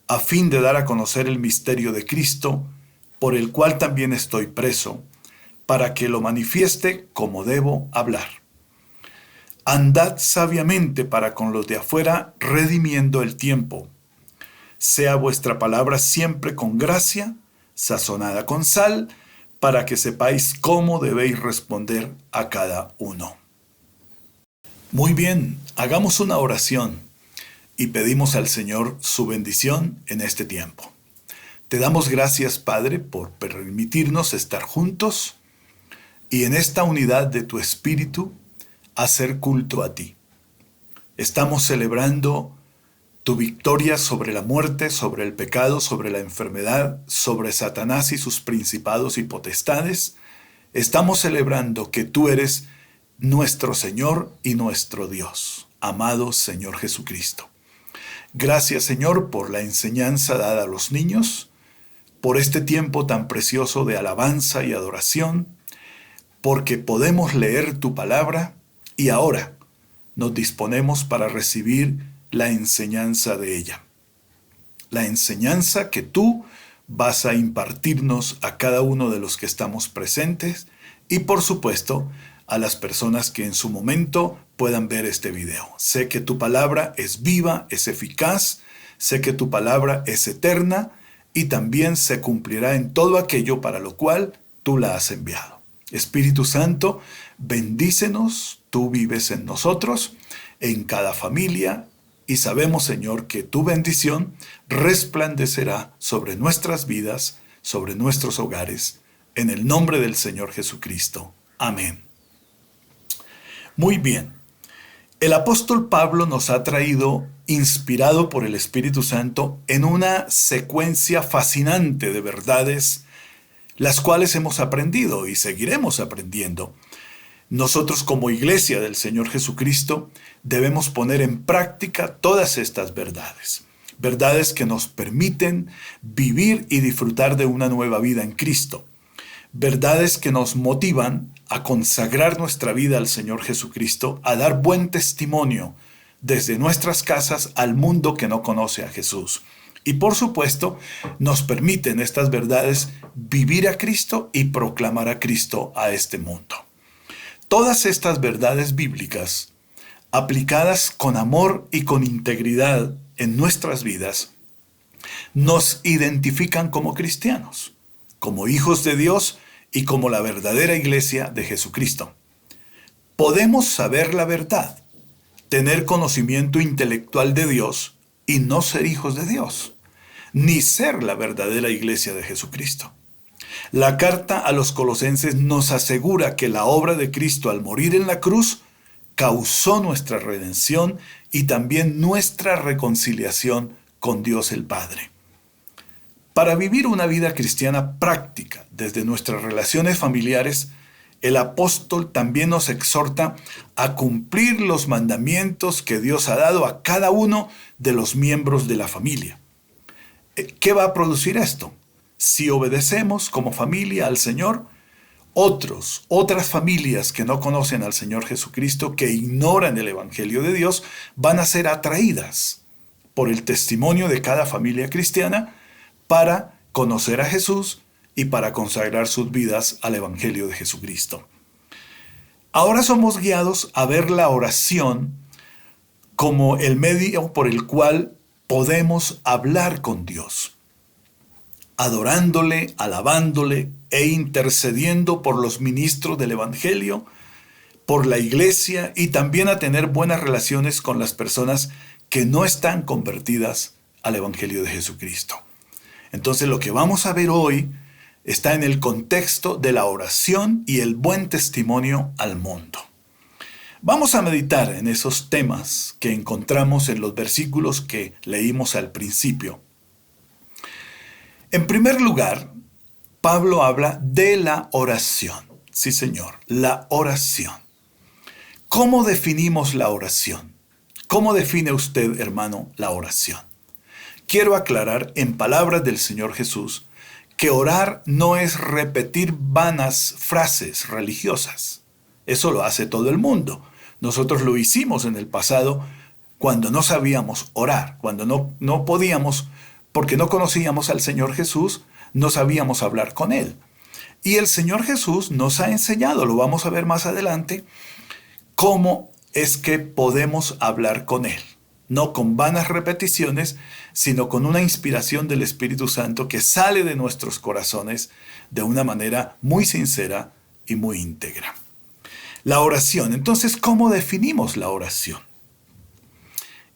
a fin de dar a conocer el misterio de Cristo, por el cual también estoy preso, para que lo manifieste como debo hablar. Andad sabiamente para con los de afuera, redimiendo el tiempo. Sea vuestra palabra siempre con gracia, sazonada con sal, para que sepáis cómo debéis responder a cada uno. Muy bien, hagamos una oración y pedimos al Señor su bendición en este tiempo. Te damos gracias, Padre, por permitirnos estar juntos y en esta unidad de tu Espíritu hacer culto a ti. Estamos celebrando tu victoria sobre la muerte, sobre el pecado, sobre la enfermedad, sobre Satanás y sus principados y potestades. Estamos celebrando que tú eres nuestro Señor y nuestro Dios, amado Señor Jesucristo. Gracias, Señor, por la enseñanza dada a los niños, por este tiempo tan precioso de alabanza y adoración, porque podemos leer tu palabra y ahora nos disponemos para recibir la enseñanza de ella. La enseñanza que tú vas a impartirnos a cada uno de los que estamos presentes y, por supuesto, a las personas que en su momento puedan ver este video. Sé que tu palabra es viva, es eficaz, sé que tu palabra es eterna y también se cumplirá en todo aquello para lo cual tú la has enviado. Espíritu Santo, bendícenos, tú vives en nosotros, en cada familia, y sabemos, Señor, que tu bendición resplandecerá sobre nuestras vidas, sobre nuestros hogares, en el nombre del Señor Jesucristo. Amén. Muy bien. El apóstol Pablo nos ha traído, inspirado por el Espíritu Santo, en una secuencia fascinante de verdades, las cuales hemos aprendido y seguiremos aprendiendo. Nosotros como Iglesia del Señor Jesucristo debemos poner en práctica todas estas verdades. Verdades que nos permiten vivir y disfrutar de una nueva vida en Cristo. Verdades que nos motivan a consagrar nuestra vida al Señor Jesucristo, a dar buen testimonio desde nuestras casas al mundo que no conoce a Jesús. Y por supuesto, nos permiten estas verdades vivir a Cristo y proclamar a Cristo a este mundo. Todas estas verdades bíblicas, aplicadas con amor y con integridad en nuestras vidas, nos identifican como cristianos, como hijos de Dios y como la verdadera iglesia de Jesucristo. Podemos saber la verdad, tener conocimiento intelectual de Dios y no ser hijos de Dios, ni ser la verdadera iglesia de Jesucristo. La carta a los Colosenses nos asegura que la obra de Cristo al morir en la cruz causó nuestra redención y también nuestra reconciliación con Dios el Padre. Para vivir una vida cristiana práctica desde nuestras relaciones familiares, el apóstol también nos exhorta a cumplir los mandamientos que Dios ha dado a cada uno de los miembros de la familia. ¿Qué va a producir esto? Si obedecemos como familia al Señor, otras familias que no conocen al Señor Jesucristo, que ignoran el Evangelio de Dios, van a ser atraídas por el testimonio de cada familia cristiana para conocer a Jesús y para consagrar sus vidas al Evangelio de Jesucristo. Ahora somos guiados a ver la oración como el medio por el cual podemos hablar con Dios, adorándole, alabándole e intercediendo por los ministros del Evangelio, por la iglesia y también a tener buenas relaciones con las personas que no están convertidas al Evangelio de Jesucristo. Entonces lo que vamos a ver hoy está en el contexto de la oración y el buen testimonio al mundo. Vamos a meditar en esos temas que encontramos en los versículos que leímos al principio. En primer lugar, Pablo habla de la oración. Sí, señor, la oración. ¿Cómo definimos la oración? ¿Cómo define usted, hermano, la oración? Quiero aclarar en palabras del Señor Jesús que orar no es repetir vanas frases religiosas. Eso lo hace todo el mundo. Nosotros lo hicimos en el pasado cuando no sabíamos orar, cuando no podíamos, porque no conocíamos al Señor Jesús, no sabíamos hablar con Él. Y el Señor Jesús nos ha enseñado, lo vamos a ver más adelante, cómo es que podemos hablar con Él. No con vanas repeticiones, sino con una inspiración del Espíritu Santo que sale de nuestros corazones de una manera muy sincera y muy íntegra. La oración. Entonces, ¿cómo definimos la oración?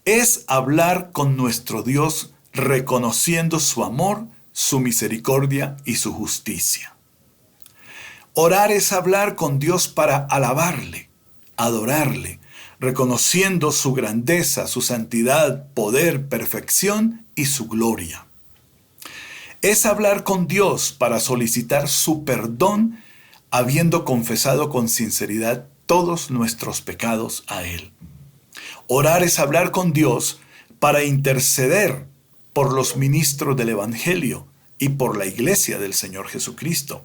Es hablar con nuestro Dios reconociendo su amor, su misericordia y su justicia. Orar es hablar con Dios para alabarle, adorarle, reconociendo su grandeza, su santidad, poder, perfección y su gloria. Es hablar con Dios para solicitar su perdón, habiendo confesado con sinceridad todos nuestros pecados a Él. Orar es hablar con Dios para interceder por los ministros del Evangelio y por la iglesia del Señor Jesucristo.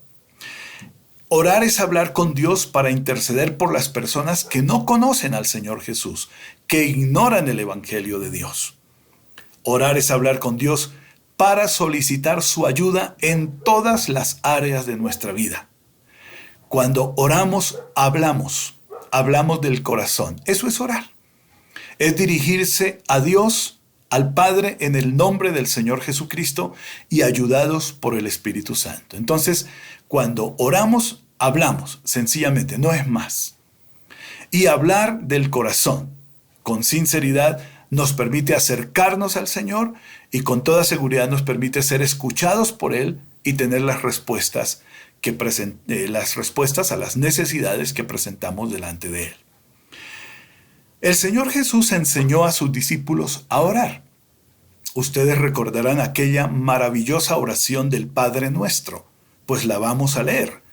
Orar es hablar con Dios para interceder por las personas que no conocen al Señor Jesús, que ignoran el Evangelio de Dios. Orar es hablar con Dios para solicitar su ayuda en todas las áreas de nuestra vida. Cuando oramos, hablamos del corazón. Eso es orar. Es dirigirse a Dios, al Padre, en el nombre del Señor Jesucristo y ayudados por el Espíritu Santo. Entonces, cuando oramos, hablamos, sencillamente, no es más. Y hablar del corazón, con sinceridad, nos permite acercarnos al Señor y con toda seguridad nos permite ser escuchados por Él y tener las respuestas las respuestas a las necesidades que presentamos delante de Él. El Señor Jesús enseñó a sus discípulos a orar. Ustedes recordarán aquella maravillosa oración del Padre Nuestro, pues la vamos a leer.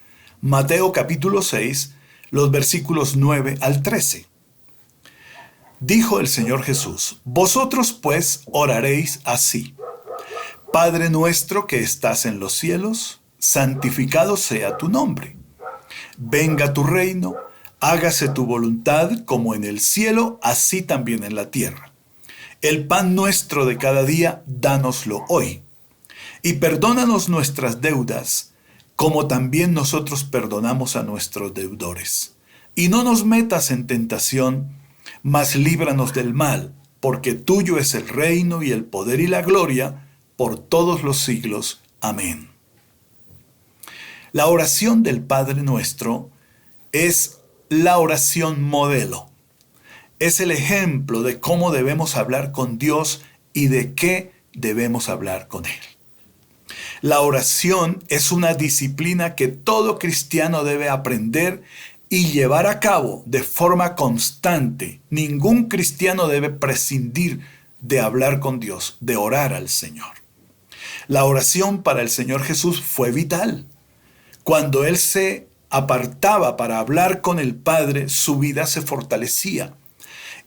Mateo capítulo 6, los versículos 9 al 13. Dijo el Señor Jesús: vosotros pues oraréis así: Padre nuestro que estás en los cielos, santificado sea tu nombre. Venga tu reino, hágase tu voluntad como en el cielo, así también en la tierra. El pan nuestro de cada día, dánoslo hoy. Y perdónanos nuestras deudas, como también nosotros perdonamos a nuestros deudores. Y no nos metas en tentación, mas líbranos del mal, porque tuyo es el reino y el poder y la gloria, por todos los siglos. Amén. La oración del Padre Nuestro es la oración modelo. Es el ejemplo de cómo debemos hablar con Dios y de qué debemos hablar con Él. La oración es una disciplina que todo cristiano debe aprender y llevar a cabo de forma constante. Ningún cristiano debe prescindir de hablar con Dios, de orar al Señor. La oración para el Señor Jesús fue vital. Cuando Él se apartaba para hablar con el Padre, su vida se fortalecía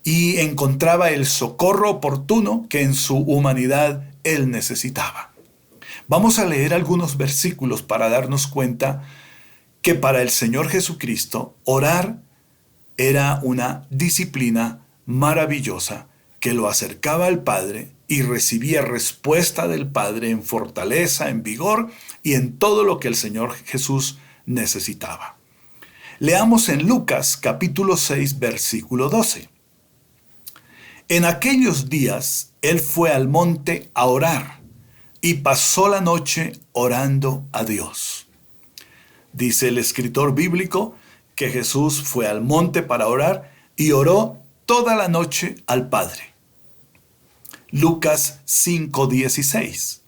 y encontraba el socorro oportuno que en su humanidad Él necesitaba. Vamos a leer algunos versículos para darnos cuenta que para el Señor Jesucristo orar era una disciplina maravillosa que lo acercaba al Padre y recibía respuesta del Padre en fortaleza, en vigor y en todo lo que el Señor Jesús necesitaba. Leamos en Lucas capítulo 6 versículo 12. En aquellos días Él fue al monte a orar y pasó la noche orando a Dios. Dice el escritor bíblico que Jesús fue al monte para orar y oró toda la noche al Padre. Lucas 5:16.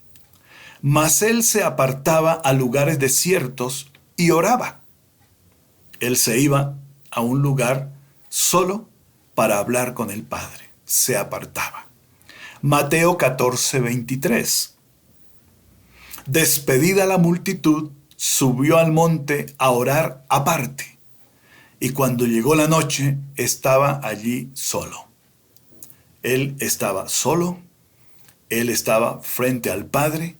Mas Él se apartaba a lugares desiertos y oraba. Él se iba a un lugar solo para hablar con el Padre. Se apartaba. Mateo 14:23. Despedida la multitud, subió al monte a orar aparte. Y cuando llegó la noche, estaba allí solo. Él estaba solo, Él estaba frente al Padre,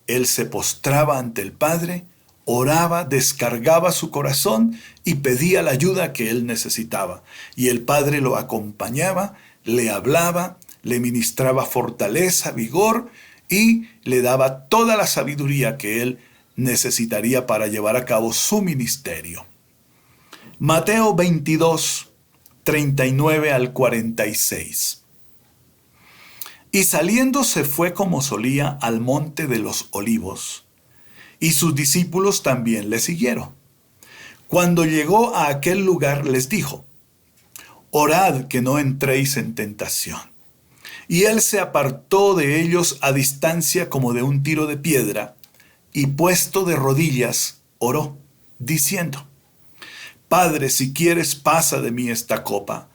Él se postraba ante el Padre, oraba, descargaba su corazón y pedía la ayuda que Él necesitaba. Y el Padre lo acompañaba, le hablaba, le ministraba fortaleza, vigor y le daba toda la sabiduría que Él necesitaría para llevar a cabo su ministerio. Mateo 22, 39 al 46. Y saliendo se fue como solía al monte de los olivos, y sus discípulos también le siguieron. Cuando llegó a aquel lugar les dijo: orad que no entréis en tentación. Y él se apartó de ellos a distancia como de un tiro de piedra, y puesto de rodillas oró, diciendo: Padre, si quieres, pasa de mí esta copa,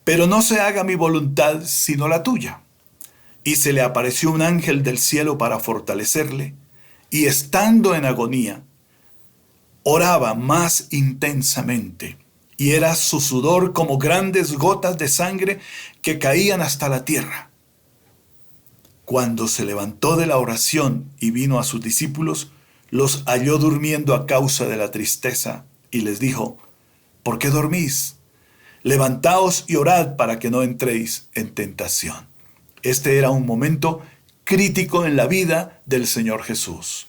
pero no se haga mi voluntad sino la tuya. Y se le apareció un ángel del cielo para fortalecerle, y estando en agonía, oraba más intensamente, y era su sudor como grandes gotas de sangre que caían hasta la tierra. Cuando se levantó de la oración y vino a sus discípulos, los halló durmiendo a causa de la tristeza, y les dijo: ¿por qué dormís? Levantaos y orad para que no entréis en tentación. Este era un momento crítico en la vida del Señor Jesús.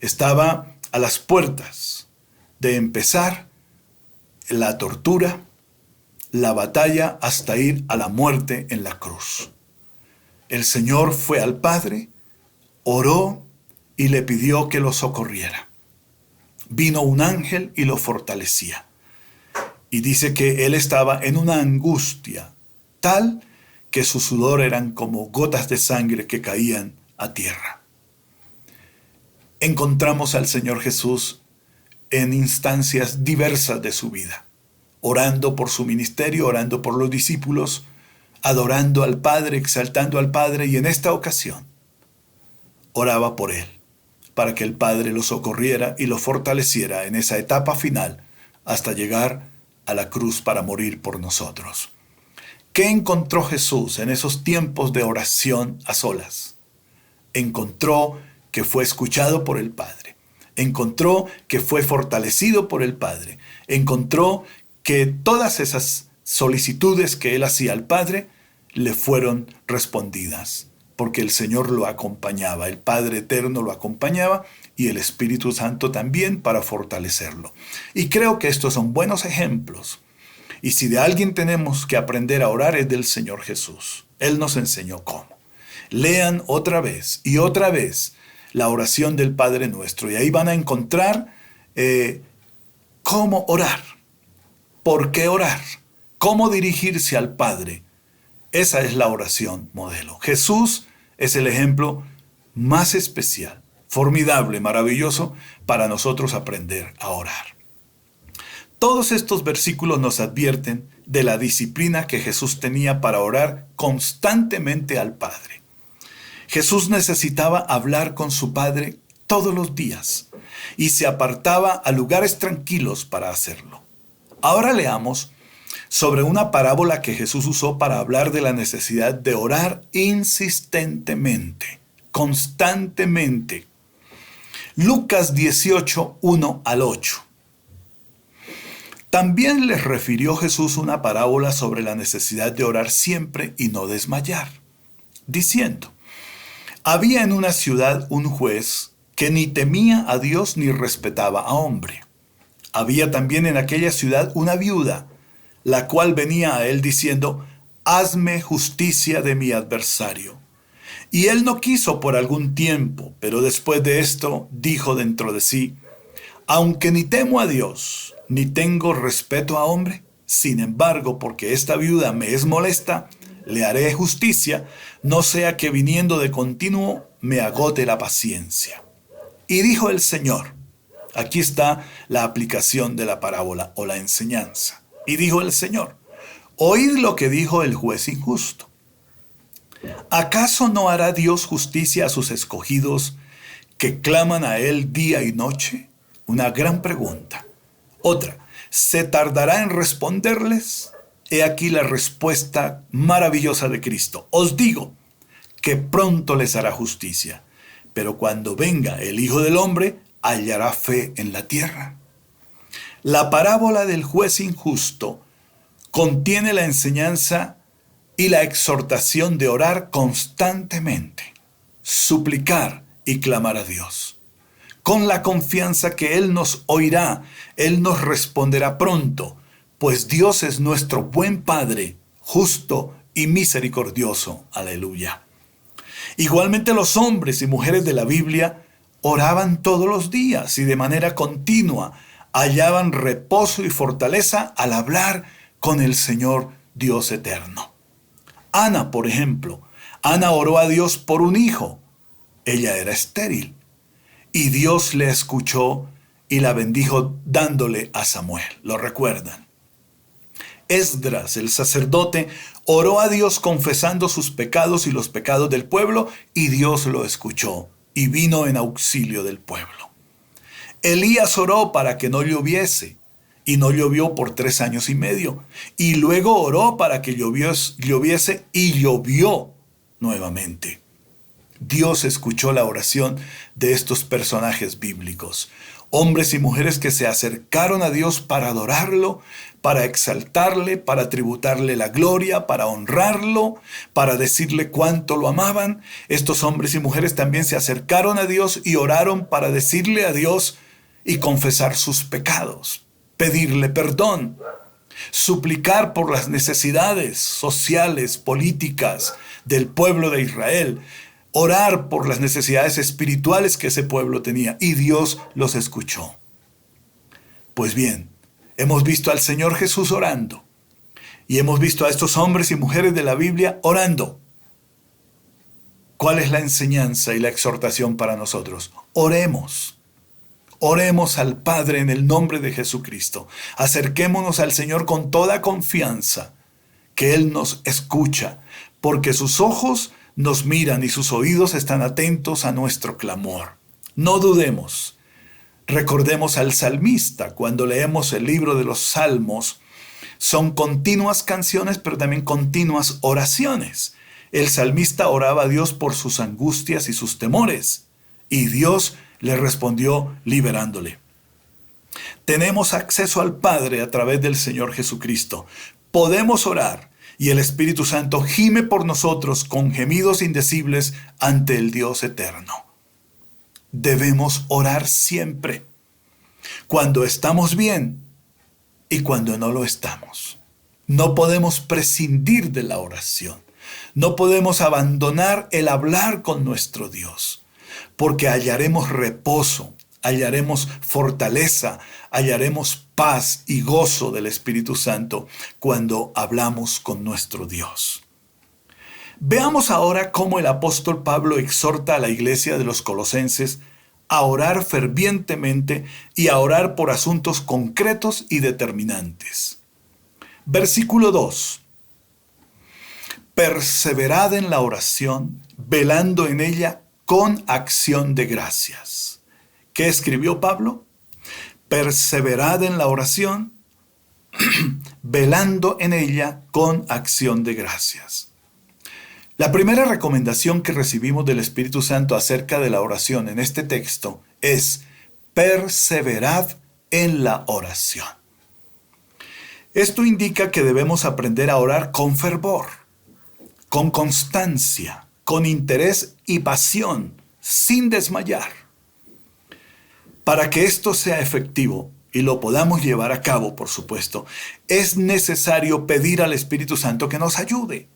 Estaba a las puertas de empezar la tortura, la batalla hasta ir a la muerte en la cruz. El Señor fue al Padre, oró y le pidió que lo socorriera. Vino un ángel y lo fortalecía. Y dice que él estaba en una angustia tal que su sudor eran como gotas de sangre que caían a tierra. Encontramos al Señor Jesús en instancias diversas de su vida, orando por su ministerio, orando por los discípulos, adorando al Padre, exaltando al Padre, y en esta ocasión oraba por él, para que el Padre lo socorriera y lo fortaleciera en esa etapa final hasta llegar a la cruz para morir por nosotros. ¿Qué encontró Jesús en esos tiempos de oración a solas? Encontró que fue escuchado por el Padre. Encontró que fue fortalecido por el Padre. Encontró que todas esas solicitudes que él hacía al Padre le fueron respondidas, porque el Señor lo acompañaba, el Padre Eterno lo acompañaba y el Espíritu Santo también para fortalecerlo. Y creo que estos son buenos ejemplos. Y si de alguien tenemos que aprender a orar es del Señor Jesús. Él nos enseñó cómo. Lean otra vez y otra vez la oración del Padre Nuestro y ahí van a encontrar cómo orar, por qué orar, cómo dirigirse al Padre. Esa es la oración modelo. Jesús es el ejemplo más especial, formidable, maravilloso para nosotros aprender a orar. Todos estos versículos nos advierten de la disciplina que Jesús tenía para orar constantemente al Padre. Jesús necesitaba hablar con su Padre todos los días y se apartaba a lugares tranquilos para hacerlo. Ahora leamos sobre una parábola que Jesús usó para hablar de la necesidad de orar insistentemente, constantemente. Lucas 18, 1 al 8. También les refirió Jesús una parábola sobre la necesidad de orar siempre y no desmayar, diciendo: había en una ciudad un juez que ni temía a Dios ni respetaba a hombre. Había también en aquella ciudad una viuda, la cual venía a él diciendo: hazme justicia de mi adversario. Y él no quiso por algún tiempo, pero después de esto dijo dentro de sí: aunque ni temo a Dios, ni tengo respeto a hombre, sin embargo, porque esta viuda me es molesta, le haré justicia, no sea que viniendo de continuo me agote la paciencia. Y dijo el Señor, aquí está la aplicación de la parábola o la enseñanza. Y dijo el Señor: oíd lo que dijo el juez injusto. ¿Acaso no hará Dios justicia a sus escogidos que claman a Él día y noche? Una gran pregunta. Otra, ¿se tardará en responderles? He aquí la respuesta maravillosa de Cristo. Os digo que pronto les hará justicia, pero cuando venga el Hijo del Hombre, hallará fe en la tierra. La parábola del juez injusto contiene la enseñanza y la exhortación de orar constantemente, suplicar y clamar a Dios, con la confianza que Él nos oirá, Él nos responderá pronto, pues Dios es nuestro buen Padre, justo y misericordioso. Aleluya. Igualmente los hombres y mujeres de la Biblia oraban todos los días y de manera continua hallaban reposo y fortaleza al hablar con el Señor Dios eterno. Ana, por ejemplo, Ana oró a Dios por un hijo. Ella era estéril y Dios le escuchó y la bendijo dándole a Samuel. ¿Lo recuerdan? Esdras, el sacerdote, oró a Dios confesando sus pecados y los pecados del pueblo, y Dios lo escuchó y vino en auxilio del pueblo. Elías oró para que no lloviese, y no llovió por 3 años y medio, y luego oró para que lloviese, y llovió nuevamente. Dios escuchó la oración de estos personajes bíblicos, hombres y mujeres que se acercaron a Dios para adorarlo, para exaltarle, para tributarle la gloria, para honrarlo, para decirle cuánto lo amaban. Estos hombres y mujeres también se acercaron a Dios y oraron para decirle a Dios y confesar sus pecados, pedirle perdón, suplicar por las necesidades sociales, políticas del pueblo de Israel, orar por las necesidades espirituales que ese pueblo tenía, y Dios los escuchó. Pues bien, hemos visto al Señor Jesús orando, y hemos visto a estos hombres y mujeres de la Biblia orando. ¿Cuál es la enseñanza y la exhortación para nosotros? Oremos Oremos al Padre en el nombre de Jesucristo. Acerquémonos al Señor con toda confianza, que Él nos escucha, porque sus ojos nos miran y sus oídos están atentos a nuestro clamor. No dudemos. Recordemos al salmista. Cuando leemos el libro de los Salmos, son continuas canciones, pero también continuas oraciones. El salmista oraba a Dios por sus angustias y sus temores, y Dios le respondió liberándole. Tenemos acceso al Padre a través del Señor Jesucristo. Podemos orar y el Espíritu Santo gime por nosotros con gemidos indecibles ante el Dios eterno. Debemos orar siempre, cuando estamos bien y cuando no lo estamos. No podemos prescindir de la oración. No podemos abandonar el hablar con nuestro Dios, porque hallaremos reposo, hallaremos fortaleza, hallaremos paz y gozo del Espíritu Santo cuando hablamos con nuestro Dios. Veamos ahora cómo el apóstol Pablo exhorta a la iglesia de los Colosenses a orar fervientemente y a orar por asuntos concretos y determinantes. Versículo 2. Perseverad en la oración, velando en ella con acción de gracias. ¿Qué escribió Pablo? Perseverad en la oración, velando en ella con acción de gracias. La primera recomendación que recibimos del Espíritu Santo acerca de la oración en este texto es: perseverad en la oración. Esto indica que debemos aprender a orar con fervor, con constancia, con interés y pasión, sin desmayar. Para que esto sea efectivo y lo podamos llevar a cabo, por supuesto, es necesario pedir al Espíritu Santo que nos ayude,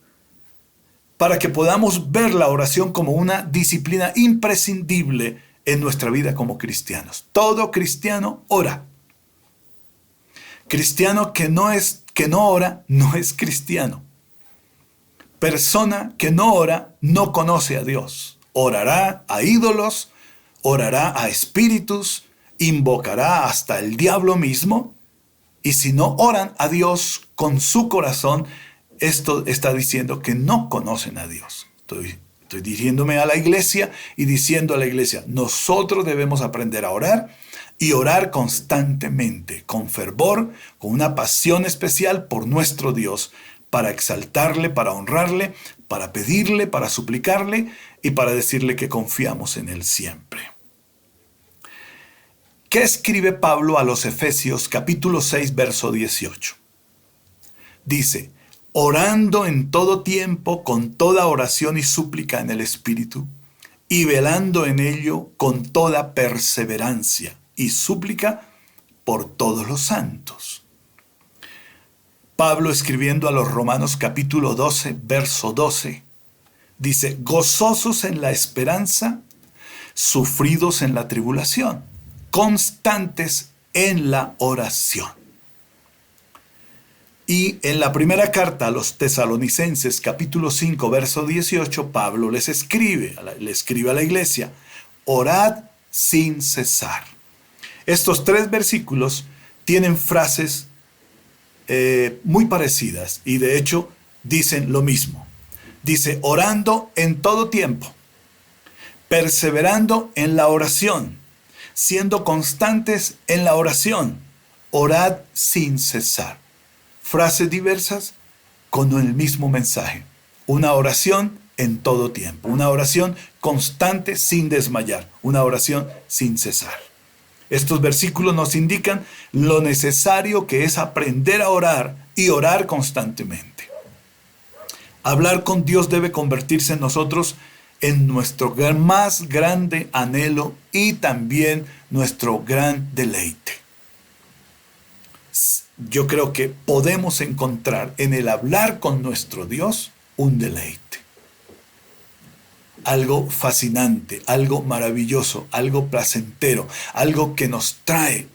para que podamos ver la oración como una disciplina imprescindible en nuestra vida como cristianos. Todo cristiano ora. Cristiano que no ora, no es cristiano. Persona que no ora, no conoce a Dios. Orará a ídolos, orará a espíritus, invocará hasta el diablo mismo. Y si no oran a Dios con su corazón, esto está diciendo que no conocen a Dios. Estoy dirigiéndome a la iglesia y diciendo a la iglesia: nosotros debemos aprender a orar y orar constantemente, con fervor, con una pasión especial por nuestro Dios, para exaltarle, para honrarle, para pedirle, para suplicarle y para decirle que confiamos en Él siempre. ¿Qué escribe Pablo a los Efesios capítulo 6, verso 18? Dice: orando en todo tiempo con toda oración y súplica en el Espíritu, y velando en ello con toda perseverancia y súplica por todos los santos. Pablo, escribiendo a los Romanos capítulo 12, verso 12, dice: gozosos en la esperanza, sufridos en la tribulación, constantes en la oración. Y en la primera carta a los Tesalonicenses capítulo 5, verso 18, Pablo le escribe a la iglesia: orad sin cesar. Estos 3 versículos tienen frases muy parecidas y de hecho dicen lo mismo. Dice: orando en todo tiempo, perseverando en la oración, siendo constantes en la oración, orad sin cesar. Frases diversas con el mismo mensaje. Una oración en todo tiempo, una oración constante sin desmayar, una oración sin cesar. Estos versículos nos indican lo necesario que es aprender a orar y orar constantemente. Hablar con Dios debe convertirse en nosotros en nuestro más grande anhelo y también nuestro gran deleite. Yo creo que podemos encontrar en el hablar con nuestro Dios un deleite. Algo fascinante, algo maravilloso, algo placentero, algo que nos trae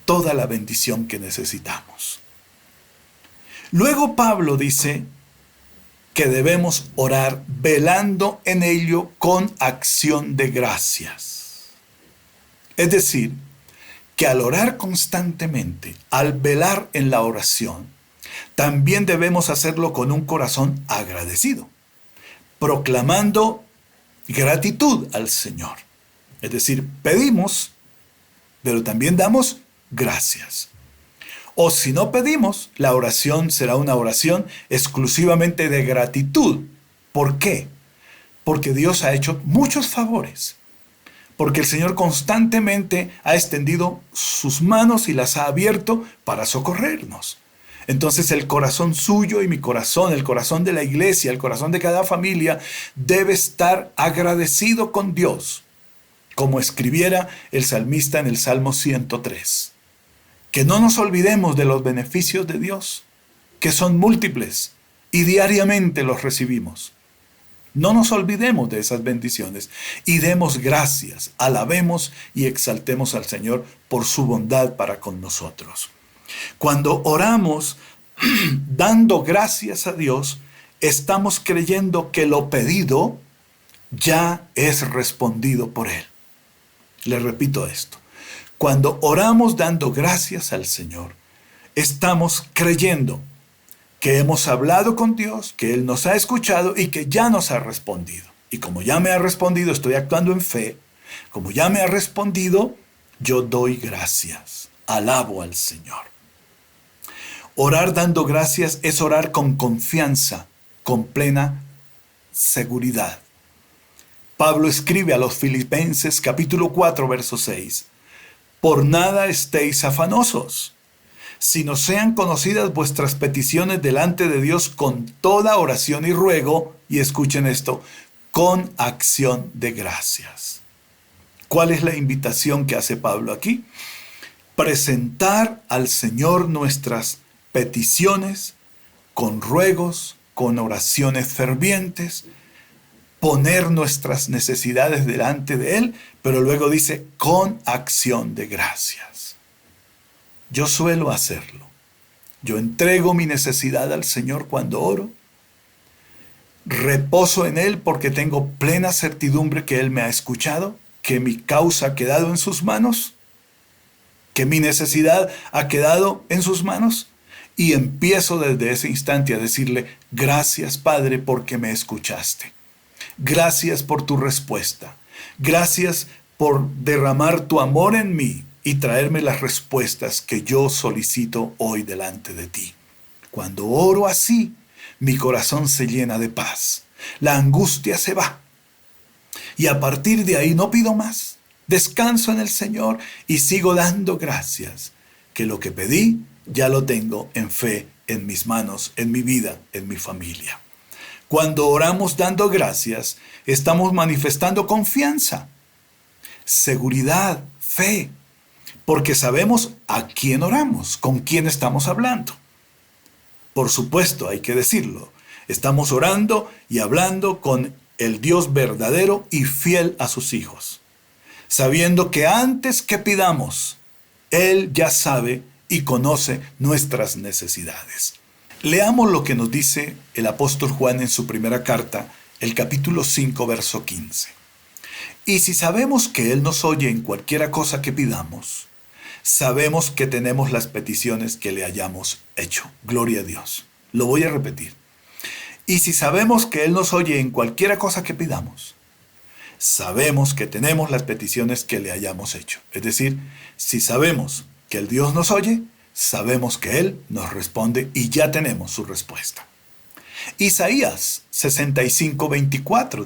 toda la bendición que necesitamos. Luego Pablo dice que debemos orar velando en ello con acción de gracias. Es decir, que al orar constantemente, al velar en la oración, también debemos hacerlo con un corazón agradecido, proclamando gratitud al Señor. Es decir, pedimos, pero también damos gracias. O si no pedimos, la oración será una oración exclusivamente de gratitud. ¿Por qué? Porque Dios ha hecho muchos favores. Porque el Señor constantemente ha extendido sus manos y las ha abierto para socorrernos. Entonces el corazón suyo y mi corazón, el corazón de la iglesia, el corazón de cada familia, debe estar agradecido con Dios, como escribiera el salmista en el Salmo 103. Que no nos olvidemos de los beneficios de Dios, que son múltiples y diariamente los recibimos. No nos olvidemos de esas bendiciones y demos gracias, alabemos y exaltemos al Señor por su bondad para con nosotros. Cuando oramos dando gracias a Dios, estamos creyendo que lo pedido ya es respondido por Él. Le repito esto. Cuando oramos dando gracias al Señor, estamos creyendo que hemos hablado con Dios, que Él nos ha escuchado y que ya nos ha respondido. Y como ya me ha respondido, estoy actuando en fe. Como ya me ha respondido, yo doy gracias, alabo al Señor. Orar dando gracias es orar con confianza, con plena seguridad. Pablo escribe a los Filipenses capítulo 4, verso 6. Por nada estéis afanosos, sino sean conocidas vuestras peticiones delante de Dios con toda oración y ruego, y escuchen esto, con acción de gracias. ¿Cuál es la invitación que hace Pablo aquí? Presentar al Señor nuestras peticiones con ruegos, con oraciones fervientes, poner nuestras necesidades delante de Él, pero luego dice, con acción de gracias. Yo suelo hacerlo. Yo entrego mi necesidad al Señor cuando oro. Reposo en Él porque tengo plena certidumbre que Él me ha escuchado, que mi causa ha quedado en sus manos, que mi necesidad ha quedado en sus manos. Y empiezo desde ese instante a decirle, gracias Padre porque me escuchaste. Gracias por tu respuesta. Gracias por derramar tu amor en mí y traerme las respuestas que yo solicito hoy delante de ti. Cuando oro así, mi corazón se llena de paz. La angustia se va. Y a partir de ahí no pido más. Descanso en el Señor y sigo dando gracias, que lo que pedí ya lo tengo en fe, en mis manos, en mi vida, en mi familia. Cuando oramos dando gracias, estamos manifestando confianza, seguridad, fe, porque sabemos a quién oramos, con quién estamos hablando. Por supuesto, hay que decirlo, estamos orando y hablando con el Dios verdadero y fiel a sus hijos, sabiendo que antes que pidamos, Él ya sabe y conoce nuestras necesidades. Leamos lo que nos dice el apóstol Juan en su primera carta, el capítulo 5, verso 15. Y si sabemos que Él nos oye en cualquiera cosa que pidamos, sabemos que tenemos las peticiones que le hayamos hecho. Gloria a Dios. Lo voy a repetir. Y si sabemos que Él nos oye en cualquiera cosa que pidamos, sabemos que tenemos las peticiones que le hayamos hecho. Es decir, si sabemos que el Dios nos oye, sabemos que Él nos responde y ya tenemos su respuesta. Isaías 65:24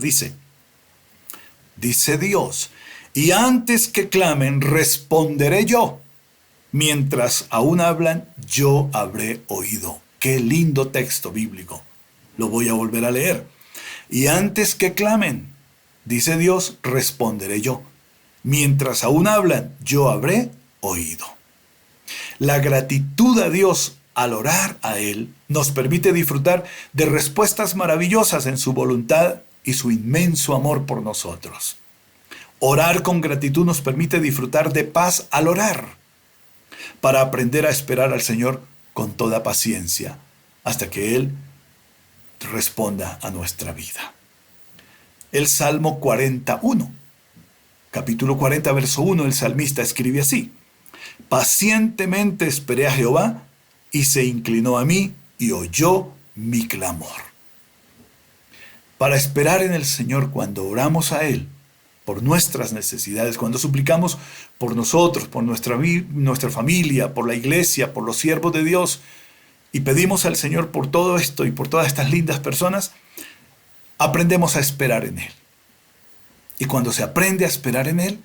dice Dios, y antes que clamen, responderé yo. Mientras aún hablan, yo habré oído. Qué lindo texto bíblico. Lo voy a volver a leer. Y antes que clamen, dice Dios, responderé yo. Mientras aún hablan, yo habré oído. La gratitud a Dios al orar a Él nos permite disfrutar de respuestas maravillosas en su voluntad y su inmenso amor por nosotros. Orar con gratitud nos permite disfrutar de paz al orar, para aprender a esperar al Señor con toda paciencia, hasta que Él responda a nuestra vida. El Salmo 41, capítulo 40, verso 1, el salmista escribe así: Pacientemente esperé a Jehová y se inclinó a mí y oyó mi clamor. Para esperar en el Señor cuando oramos a Él por nuestras necesidades, cuando suplicamos por nosotros, por nuestra familia, por la iglesia, por los siervos de Dios, y pedimos al Señor por todo esto y por todas estas lindas personas, aprendemos a esperar en Él. Y cuando se aprende a esperar en Él,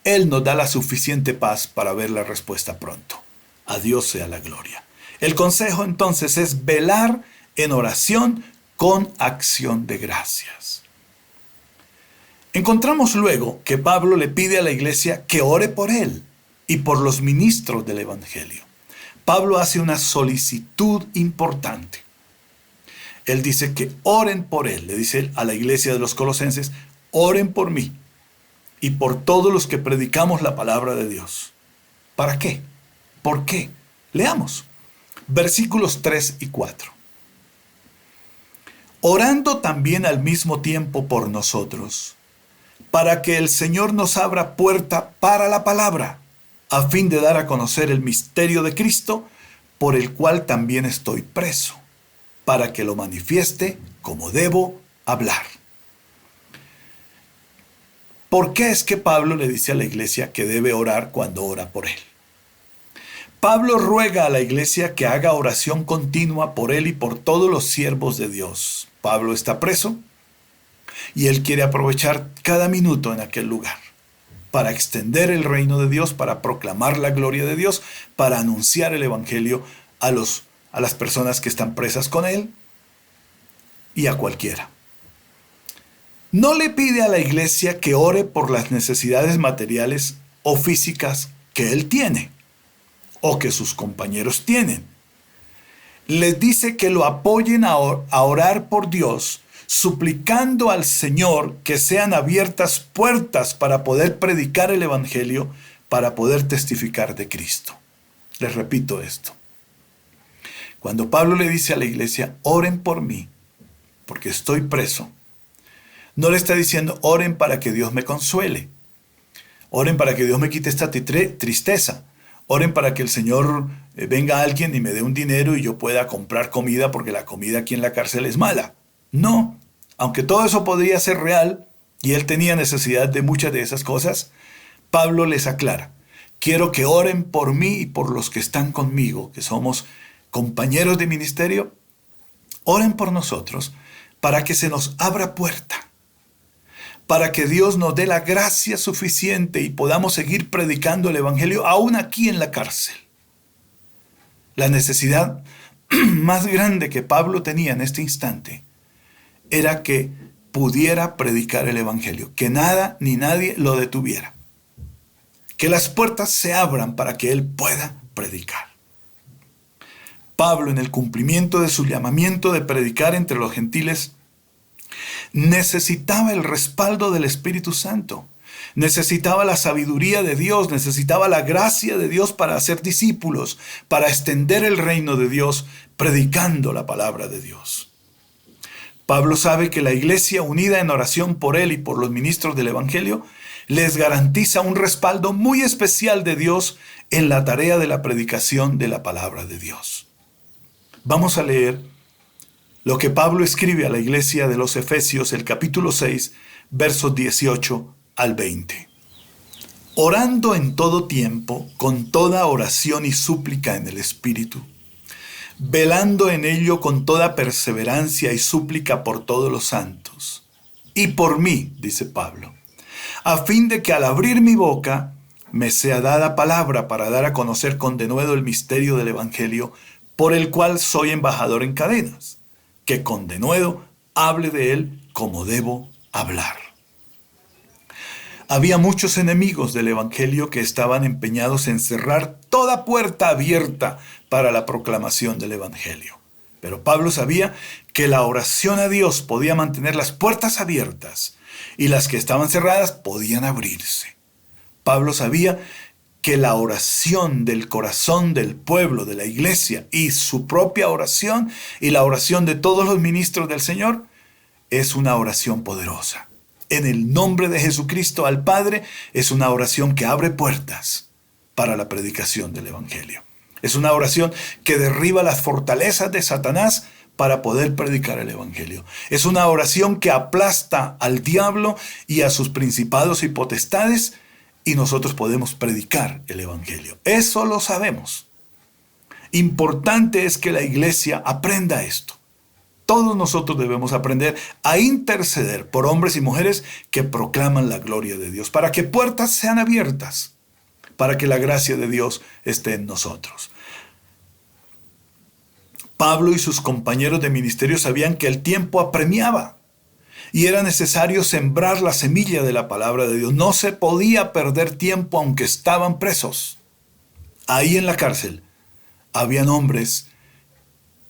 Él nos da la suficiente paz para ver la respuesta pronto. A Dios sea la gloria. El consejo entonces es velar en oración con acción de gracias. Encontramos luego que Pablo le pide a la iglesia que ore por él y por los ministros del Evangelio. Pablo hace una solicitud importante. Él dice que oren por él. Le dice a la iglesia de los Colosenses, oren por mí y por todos los que predicamos la palabra de Dios. ¿Para qué? ¿Por qué? Leamos. Versículos 3 y 4. Orando también al mismo tiempo por nosotros, para que el Señor nos abra puerta para la palabra, a fin de dar a conocer el misterio de Cristo, por el cual también estoy preso, para que lo manifieste como debo hablar. ¿Por qué es que Pablo le dice a la iglesia que debe orar cuando ora por él? Pablo ruega a la iglesia que haga oración continua por él y por todos los siervos de Dios. Pablo está preso y él quiere aprovechar cada minuto en aquel lugar para extender el reino de Dios, para proclamar la gloria de Dios, para anunciar el evangelio a las personas que están presas con él y a cualquiera. No le pide a la iglesia que ore por las necesidades materiales o físicas que él tiene o que sus compañeros tienen. Les dice que lo apoyen a orar por Dios, suplicando al Señor que sean abiertas puertas para poder predicar el evangelio, para poder testificar de Cristo. Les repito esto. Cuando Pablo le dice a la iglesia, oren por mí, porque estoy preso, no le está diciendo, oren para que Dios me consuele, oren para que Dios me quite esta tristeza, oren para que el Señor venga alguien y me dé un dinero y yo pueda comprar comida porque la comida aquí en la cárcel es mala. No, aunque todo eso podría ser real y él tenía necesidad de muchas de esas cosas, Pablo les aclara, quiero que oren por mí y por los que están conmigo, que somos compañeros de ministerio, oren por nosotros para que se nos abra puerta, para que Dios nos dé la gracia suficiente y podamos seguir predicando el evangelio aún aquí en la cárcel. La necesidad más grande que Pablo tenía en este instante era que pudiera predicar el evangelio, que nada ni nadie lo detuviera, que las puertas se abran para que él pueda predicar. Pablo, en el cumplimiento de su llamamiento de predicar entre los gentiles, necesitaba el respaldo del Espíritu Santo, necesitaba la sabiduría de Dios, necesitaba la gracia de Dios para hacer discípulos, para extender el reino de Dios, predicando la palabra de Dios. Pablo sabe que la iglesia unida en oración por él y por los ministros del evangelio les garantiza un respaldo muy especial de Dios en la tarea de la predicación de la palabra de Dios. Vamos a leer lo que Pablo escribe a la iglesia de los Efesios, el capítulo 6, versos 18 al 20. Orando en todo tiempo, con toda oración y súplica en el Espíritu, velando en ello con toda perseverancia y súplica por todos los santos. Y por mí, dice Pablo, a fin de que al abrir mi boca me sea dada palabra para dar a conocer con denuedo el misterio del Evangelio, por el cual soy embajador en cadenas, que con denuedo hable de él como debo hablar. Había muchos enemigos del Evangelio que estaban empeñados en cerrar toda puerta abierta para la proclamación del Evangelio. Pero Pablo sabía que la oración a Dios podía mantener las puertas abiertas y las que estaban cerradas podían abrirse. Pablo sabía que la oración del corazón del pueblo, de la iglesia, y su propia oración y la oración de todos los ministros del Señor es una oración poderosa. En el nombre de Jesucristo al Padre es una oración que abre puertas para la predicación del Evangelio. Es una oración que derriba las fortalezas de Satanás para poder predicar el Evangelio. Es una oración que aplasta al diablo y a sus principados y potestades, y nosotros podemos predicar el Evangelio. Eso lo sabemos. Importante es que la iglesia aprenda esto. Todos nosotros debemos aprender a interceder por hombres y mujeres que proclaman la gloria de Dios, para que puertas sean abiertas, para que la gracia de Dios esté en nosotros. Pablo y sus compañeros de ministerio sabían que el tiempo apremiaba y era necesario sembrar la semilla de la palabra de Dios. No se podía perder tiempo aunque estaban presos. Ahí en la cárcel habían hombres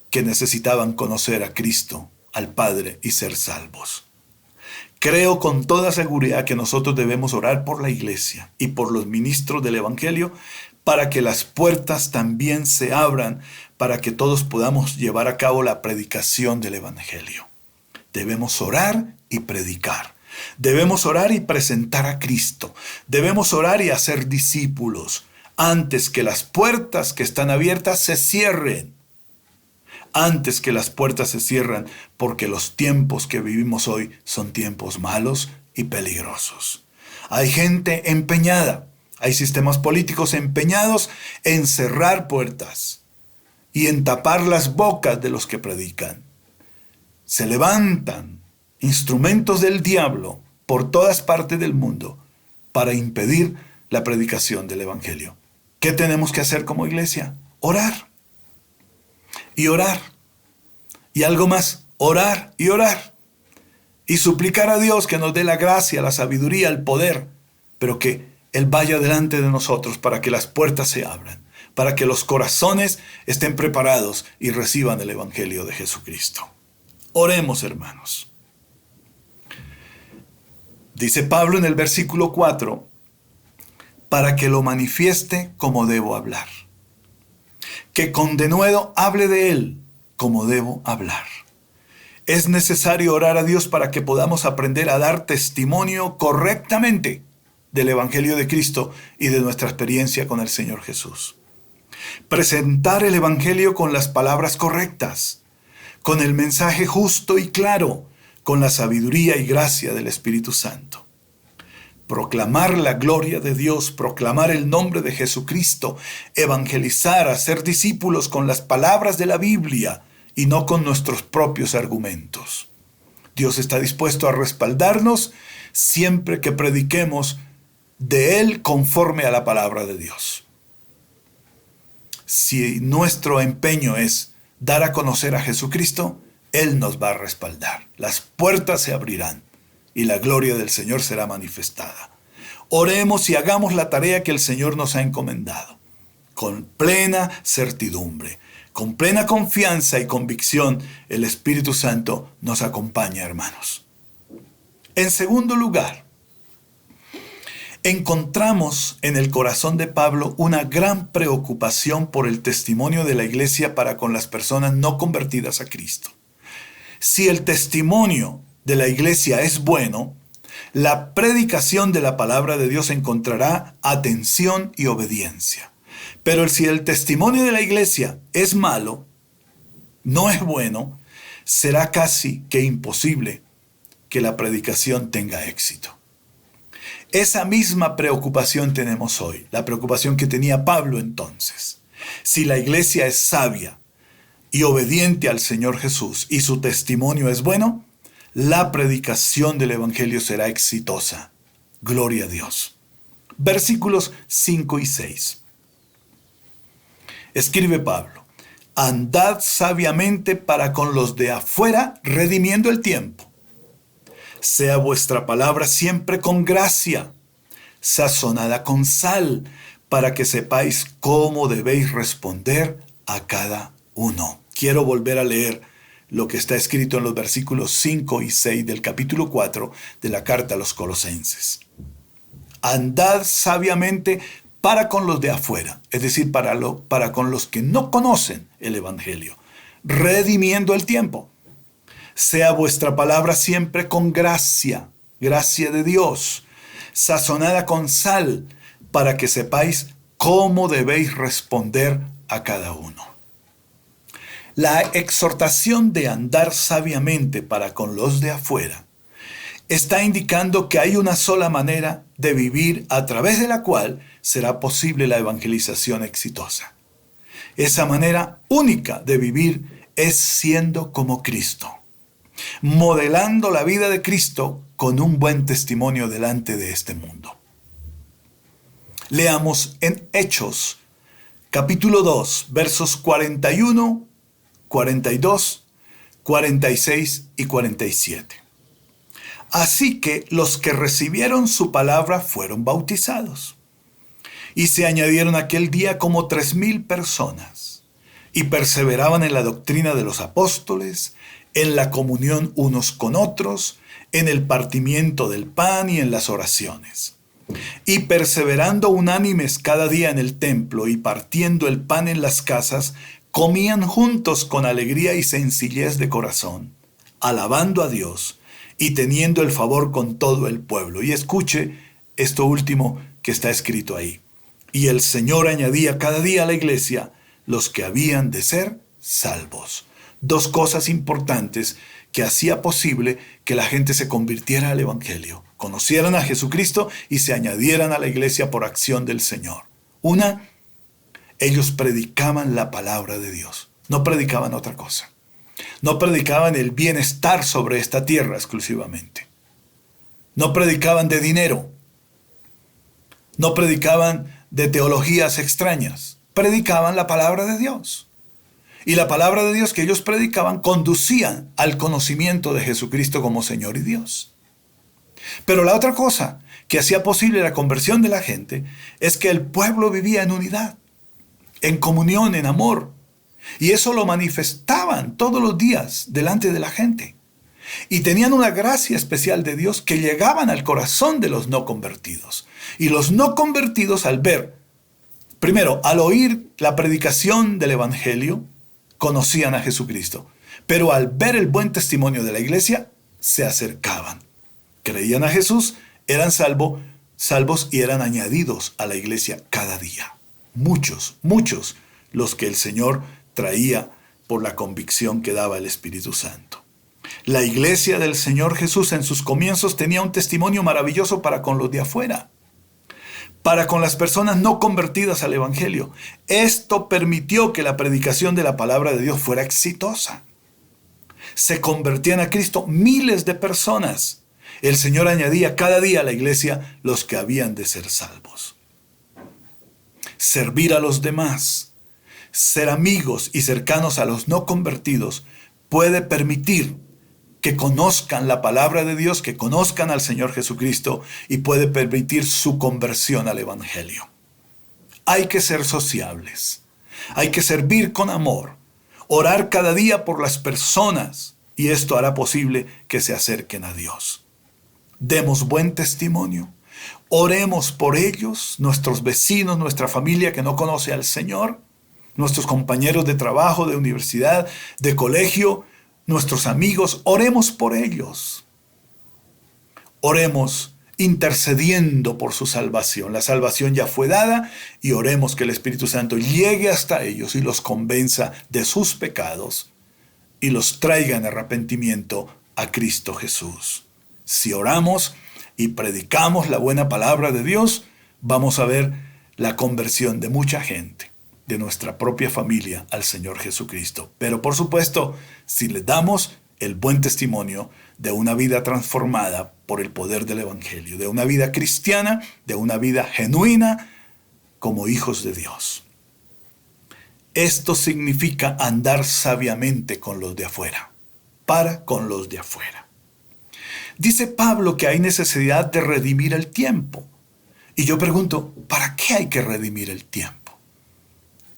que necesitaban conocer a Cristo, al Padre, y ser salvos. Creo con toda seguridad que nosotros debemos orar por la iglesia y por los ministros del Evangelio para que las puertas también se abran, para que todos podamos llevar a cabo la predicación del Evangelio. Debemos orar y predicar. Debemos orar y presentar a Cristo. Debemos orar y hacer discípulos antes que las puertas que están abiertas se cierren. Antes que las puertas se cierran, porque los tiempos que vivimos hoy son tiempos malos y peligrosos. Hay gente empeñada, hay sistemas políticos empeñados en cerrar puertas y en tapar las bocas de los que predican. Se levantan instrumentos del diablo por todas partes del mundo para impedir la predicación del Evangelio. ¿Qué tenemos que hacer como iglesia? Orar. Y orar. Y algo más, orar y orar. Y suplicar a Dios que nos dé la gracia, la sabiduría, el poder, pero que Él vaya delante de nosotros para que las puertas se abran, para que los corazones estén preparados y reciban el Evangelio de Jesucristo. Oremos, hermanos. Dice Pablo en el versículo 4, para que lo manifieste como debo hablar. Que con denuedo hable de él como debo hablar. Es necesario orar a Dios para que podamos aprender a dar testimonio correctamente del Evangelio de Cristo y de nuestra experiencia con el Señor Jesús. Presentar el Evangelio con las palabras correctas, con el mensaje justo y claro, con la sabiduría y gracia del Espíritu Santo. Proclamar la gloria de Dios, proclamar el nombre de Jesucristo, evangelizar, hacer discípulos con las palabras de la Biblia y no con nuestros propios argumentos. Dios está dispuesto a respaldarnos siempre que prediquemos de Él conforme a la palabra de Dios. Si nuestro empeño es dar a conocer a Jesucristo, Él nos va a respaldar. Las puertas se abrirán y la gloria del Señor será manifestada. Oremos y hagamos la tarea que el Señor nos ha encomendado, con plena certidumbre, con plena confianza y convicción. El Espíritu Santo nos acompaña, hermanos. En segundo lugar, encontramos en el corazón de Pablo una gran preocupación por el testimonio de la iglesia para con las personas no convertidas a Cristo. Si el testimonio de la iglesia es bueno, la predicación de la palabra de Dios encontrará atención y obediencia. Pero si el testimonio de la iglesia es malo, no es bueno, será casi que imposible que la predicación tenga éxito. Esa misma preocupación tenemos hoy, la preocupación que tenía Pablo entonces. Si la iglesia es sabia y obediente al Señor Jesús y su testimonio es bueno, la predicación del Evangelio será exitosa. Gloria a Dios. Versículos 5 y 6. Escribe Pablo: andad sabiamente para con los de afuera, redimiendo el tiempo. Sea vuestra palabra siempre con gracia, sazonada con sal, para que sepáis cómo debéis responder a cada uno. Quiero volver a leer lo que está escrito en los versículos 5 y 6 del capítulo 4 de la carta a los Colosenses. Andad sabiamente para con los de afuera, es decir, para con los que no conocen el Evangelio, redimiendo el tiempo. Sea vuestra palabra siempre con gracia, gracia de Dios, sazonada con sal, para que sepáis cómo debéis responder a cada uno. La exhortación de andar sabiamente para con los de afuera está indicando que hay una sola manera de vivir a través de la cual será posible la evangelización exitosa. Esa manera única de vivir es siendo como Cristo, modelando la vida de Cristo con un buen testimonio delante de este mundo. Leamos en Hechos, capítulo 2, versos 41, 42, 46 y 47. Así que los que recibieron su palabra fueron bautizados. Y se añadieron aquel día como 3,000 personas, y perseveraban en la doctrina de los apóstoles, en la comunión unos con otros, en el partimiento del pan y en las oraciones. Y perseverando unánimes cada día en el templo y partiendo el pan en las casas, comían juntos con alegría y sencillez de corazón, alabando a Dios y teniendo el favor con todo el pueblo. Y escuche esto último que está escrito ahí. Y el Señor añadía cada día a la iglesia los que habían de ser salvos. Dos cosas importantes que hacía posible que la gente se convirtiera al Evangelio, conocieran a Jesucristo y se añadieran a la iglesia por acción del Señor. Una, ellos predicaban la palabra de Dios, no predicaban otra cosa. No predicaban el bienestar sobre esta tierra exclusivamente. No predicaban de dinero. No predicaban de teologías extrañas. Predicaban la palabra de Dios. Y la palabra de Dios que ellos predicaban conducían al conocimiento de Jesucristo como Señor y Dios. Pero la otra cosa que hacía posible la conversión de la gente es que el pueblo vivía en unidad, en comunión, en amor. Y eso lo manifestaban todos los días delante de la gente. Y tenían una gracia especial de Dios que llegaban al corazón de los no convertidos. Y los no convertidos al ver, primero, al oír la predicación del Evangelio, conocían a Jesucristo. Pero al ver el buen testimonio de la iglesia, se acercaban. Creían a Jesús, eran salvos y eran añadidos a la iglesia cada día. Muchos los que el Señor traía por la convicción que daba el Espíritu Santo. La iglesia del Señor Jesús en sus comienzos tenía un testimonio maravilloso para con los de afuera, para con las personas no convertidas al Evangelio. Esto permitió que la predicación de la palabra de Dios fuera exitosa. Se convertían a Cristo miles de personas. El Señor añadía cada día a la iglesia los que habían de ser salvos. Servir a los demás, ser amigos y cercanos a los no convertidos puede permitir que conozcan la palabra de Dios, que conozcan al Señor Jesucristo y puede permitir su conversión al Evangelio. Hay que ser sociables, hay que servir con amor, orar cada día por las personas y esto hará posible que se acerquen a Dios. Demos buen testimonio, oremos por ellos, nuestros vecinos, nuestra familia que no conoce al Señor, nuestros compañeros de trabajo, de universidad, de colegio, nuestros amigos, oremos por ellos. Oremos intercediendo por su salvación. La salvación ya fue dada y oremos que el Espíritu Santo llegue hasta ellos y los convenza de sus pecados y los traiga en arrepentimiento a Cristo Jesús. Si oramos y predicamos la buena palabra de Dios, vamos a ver la conversión de mucha gente, de nuestra propia familia al Señor Jesucristo. Pero por supuesto, si le damos el buen testimonio de una vida transformada por el poder del Evangelio, de una vida cristiana, de una vida genuina como hijos de Dios. Esto significa andar sabiamente con los de afuera, para con los de afuera. Dice Pablo que hay necesidad de redimir el tiempo. Y yo pregunto, ¿para qué hay que redimir el tiempo?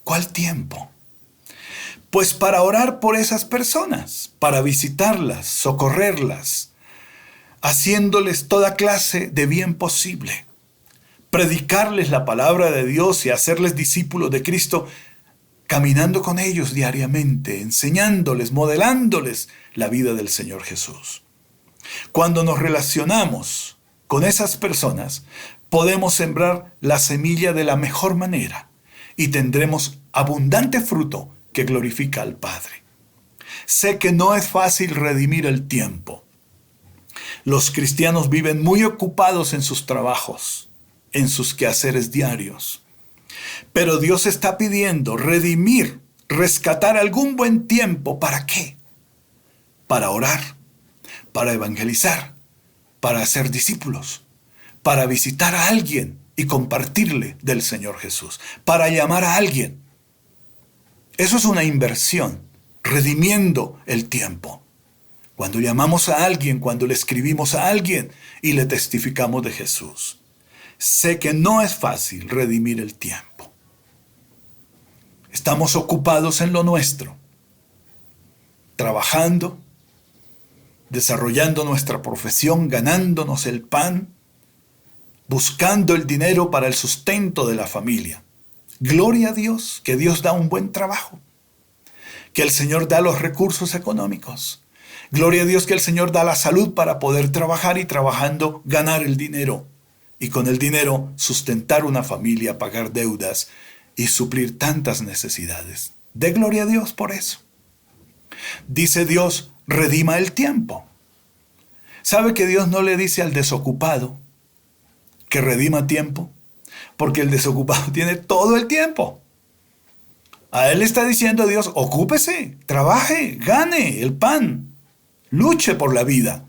¿Cuál tiempo? Pues para orar por esas personas, para visitarlas, socorrerlas, haciéndoles toda clase de bien posible, predicarles la palabra de Dios y hacerles discípulos de Cristo, caminando con ellos diariamente, enseñándoles, modelándoles la vida del Señor Jesús. Cuando nos relacionamos con esas personas, podemos sembrar la semilla de la mejor manera y tendremos abundante fruto que glorifica al Padre. Sé que no es fácil redimir el tiempo. Los cristianos viven muy ocupados en sus trabajos, en sus quehaceres diarios. Pero Dios está pidiendo redimir, rescatar algún buen tiempo. ¿Para qué? Para orar, para evangelizar, para hacer discípulos, para visitar a alguien y compartirle del Señor Jesús, para llamar a alguien. Eso es una inversión, redimiendo el tiempo. Cuando llamamos a alguien, cuando le escribimos a alguien y le testificamos de Jesús. Sé que no es fácil redimir el tiempo. Estamos ocupados en lo nuestro, trabajando, desarrollando nuestra profesión, ganándonos el pan, buscando el dinero para el sustento de la familia. Gloria a Dios, que Dios da un buen trabajo, que el Señor da los recursos económicos. Gloria a Dios que el Señor da la salud para poder trabajar y trabajando ganar el dinero. Y con el dinero sustentar una familia, pagar deudas y suplir tantas necesidades. Dé gloria a Dios por eso. Dice Dios, redima el tiempo. ¿Sabe que Dios no le dice al desocupado que redima tiempo? Porque el desocupado tiene todo el tiempo. A él le está diciendo Dios, ocúpese, trabaje, gane el pan. Luche por la vida.